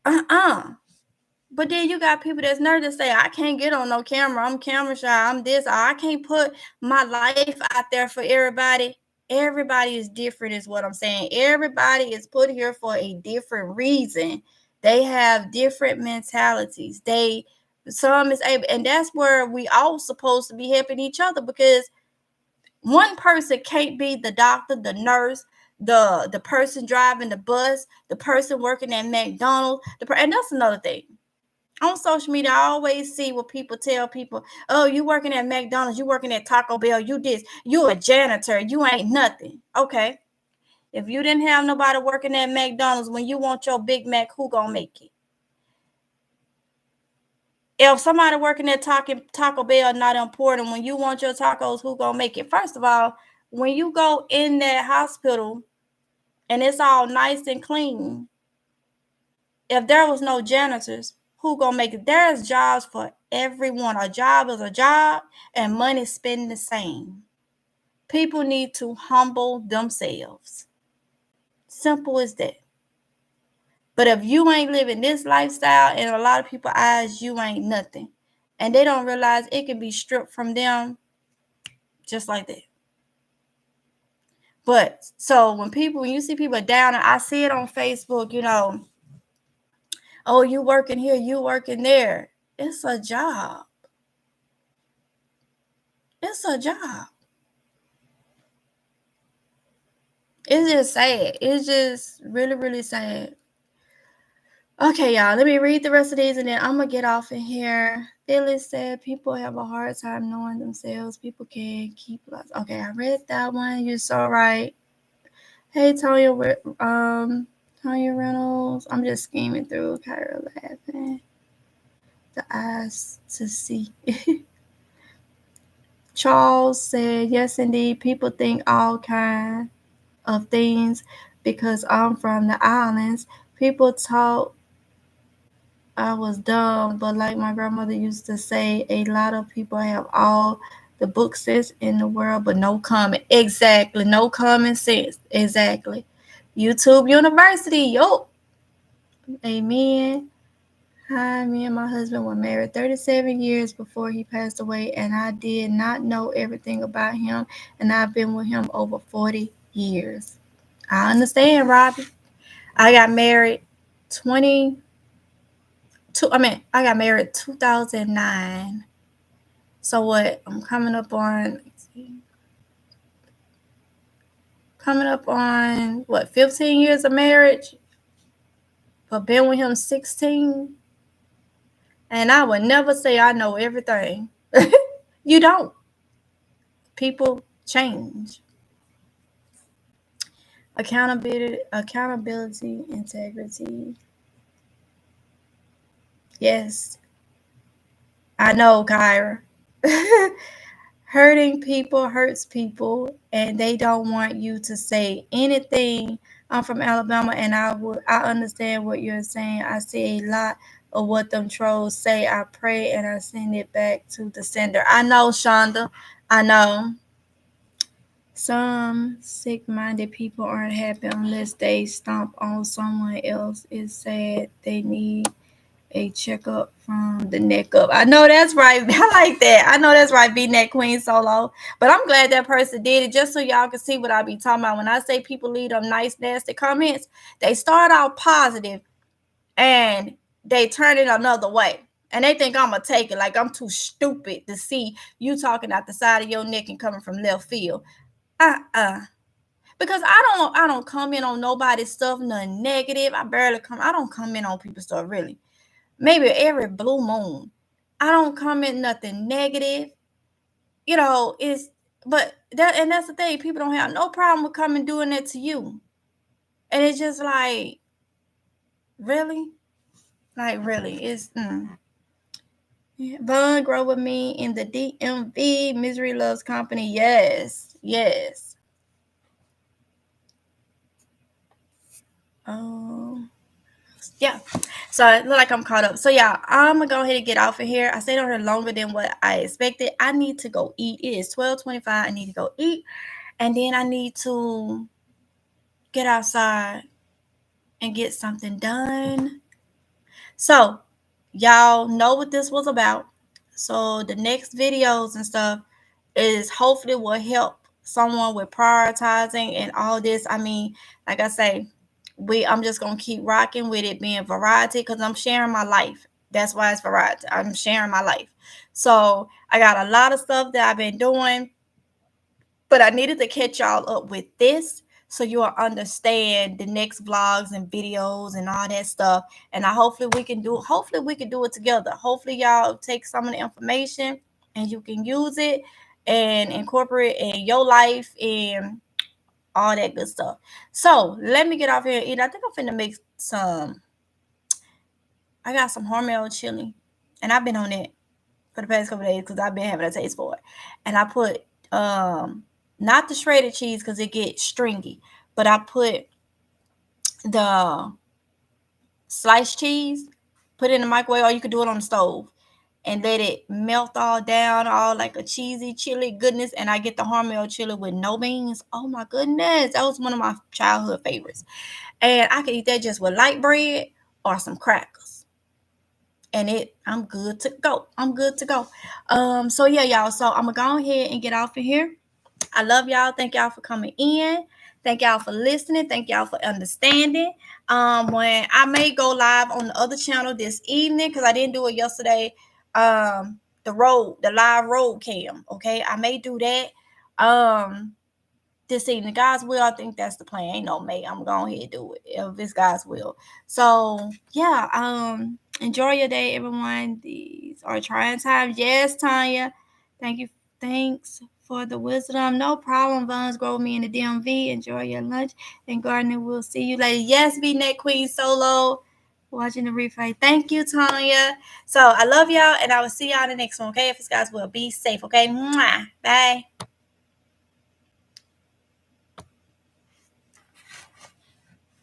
But then you got people that's nervous say, I can't get on no camera. I'm camera shy. I'm this. I can't put my life out there for everybody. Everybody is different is what I'm saying. Everybody is put here for a different reason. They have different mentalities. Some is able, and that's where we all supposed to be helping each other, because one person can't be the doctor, the nurse, the person driving the bus, the person working at McDonald's, and that's another thing. On social media, I always see what people tell people, oh, you working at McDonald's, you working at Taco Bell, you this, you a janitor, you ain't nothing. Okay. If you didn't have nobody working at McDonald's, when you want your Big Mac, who gonna make it? If somebody working at Taco Bell not important, when you want your tacos, who gonna make it? First of all, when you go in that hospital and it's all nice and clean, if there was no janitors, who gonna make it? There's jobs for everyone. A job is a job, and money spent the same. People need to humble themselves. Simple as that. But if you ain't living this lifestyle, in a lot of people's eyes, you ain't nothing. And they don't realize it can be stripped from them just like that. But so when you see people down, and I see it on Facebook, oh, you working here, you working there. It's a job. It's a job. It's just sad. It's just really, really sad. Okay, y'all, let me read the rest of these and then I'm going to get off in here. Phyllis said people have a hard time knowing themselves. People can't keep lots. Okay, I read that one. You're so right. Hey, Tonya Reynolds. I'm just scheming through. Kyra laughing. The eyes to see. Charles said, yes, indeed. People think all kinds of things because I'm from the islands. People talk I was dumb, but like my grandmother used to say, a lot of people have all the book sense in the world, but no common. Exactly. No common sense. Exactly. YouTube University. Yo. Amen. Hi, me and my husband were married 37 years before he passed away, and I did not know everything about him, and I've been with him over 40 years. I understand, Robbie. I got married 20 I got married 2009. So what? I'm coming up on what, 15 years of marriage, but been with him 16. And I would never say I know everything. You don't. People change. Accountability, integrity. Yes, I know, Kyra. Hurting people hurts people, and they don't want you to say anything. I'm from Alabama, and I understand what you're saying. I see a lot of what them trolls say. I pray and I send it back to the sender. I know, Shonda. I know. Some sick-minded people aren't happy unless they stomp on someone else. It's sad. They need a checkup from the neck up. I know that's right. I like that. I know that's right, B-Neck Queen Solo. But I'm glad that person did it, just so y'all can see what I be talking about. When I say people leave them nice, nasty comments, they start out positive and they turn it another way. And they think I'm going to take it like I'm too stupid to see you talking out the side of your neck and coming from left field. Because I don't comment on nobody's stuff, nothing negative. I don't comment on people's stuff, really. Maybe every blue moon. I don't comment nothing negative. But that's the thing. People don't have no problem with coming doing that to you. And it's just like, really? Like, really? It's Bun grow with me in the DMV. Misery loves company. Yes. Yeah. So it look like I'm caught up. So yeah, I'm gonna go ahead and get off of here. I stayed on here longer than what I expected. I need to go eat. It is 12:25. I need to go eat, and then I need to get outside and get something done. So y'all know what this was about. So the next videos and stuff is hopefully will help someone with prioritizing and all this. I mean, like I say, I'm just gonna keep rocking with it being variety because I'm sharing my life. That's why it's variety. I'm sharing my life. So I got a lot of stuff that I've been doing, but I needed to catch y'all up with this so you'll understand the next vlogs and videos and all that stuff. And hopefully we can do it together. Hopefully y'all take some of the information and you can use it and incorporate in your life and all that good stuff. So let me get off here and eat. I think I'm finna make I got some Hormel chili, and I've been on it for the past couple days because I've been having a taste for it. And I put not the shredded cheese because it gets stringy, but I put the sliced cheese, put it in the microwave, or you could do it on the stove and let it melt all down, all like a cheesy chili goodness. And I get the Hormel chili with no beans. Oh my goodness, that was one of my childhood favorites. And I could eat that just with light bread or some crackers. And I'm good to go. So yeah, y'all. So I'm gonna go ahead and get off of here. I love y'all. Thank y'all for coming in. Thank y'all for listening. Thank y'all for understanding. When I may go live on the other channel this evening because I didn't do it yesterday. The live road cam. Okay, I may do that. This evening, God's will. I think that's the plan. Ain't no may. I'm going ahead and do it if it's God's will. So yeah. Enjoy your day, everyone. These are trying times. Yes, Tanya. Thank you. Thanks for the wisdom. No problem. Buns grow me in the DMV. Enjoy your lunch and gardening. We'll see you later. Yes, B-Neck Queen Solo. Watching the replay. Thank you, Tanya. So I love y'all, and I will see y'all in the next one. Okay, if it's God's will, be safe. Okay, mwah. Bye.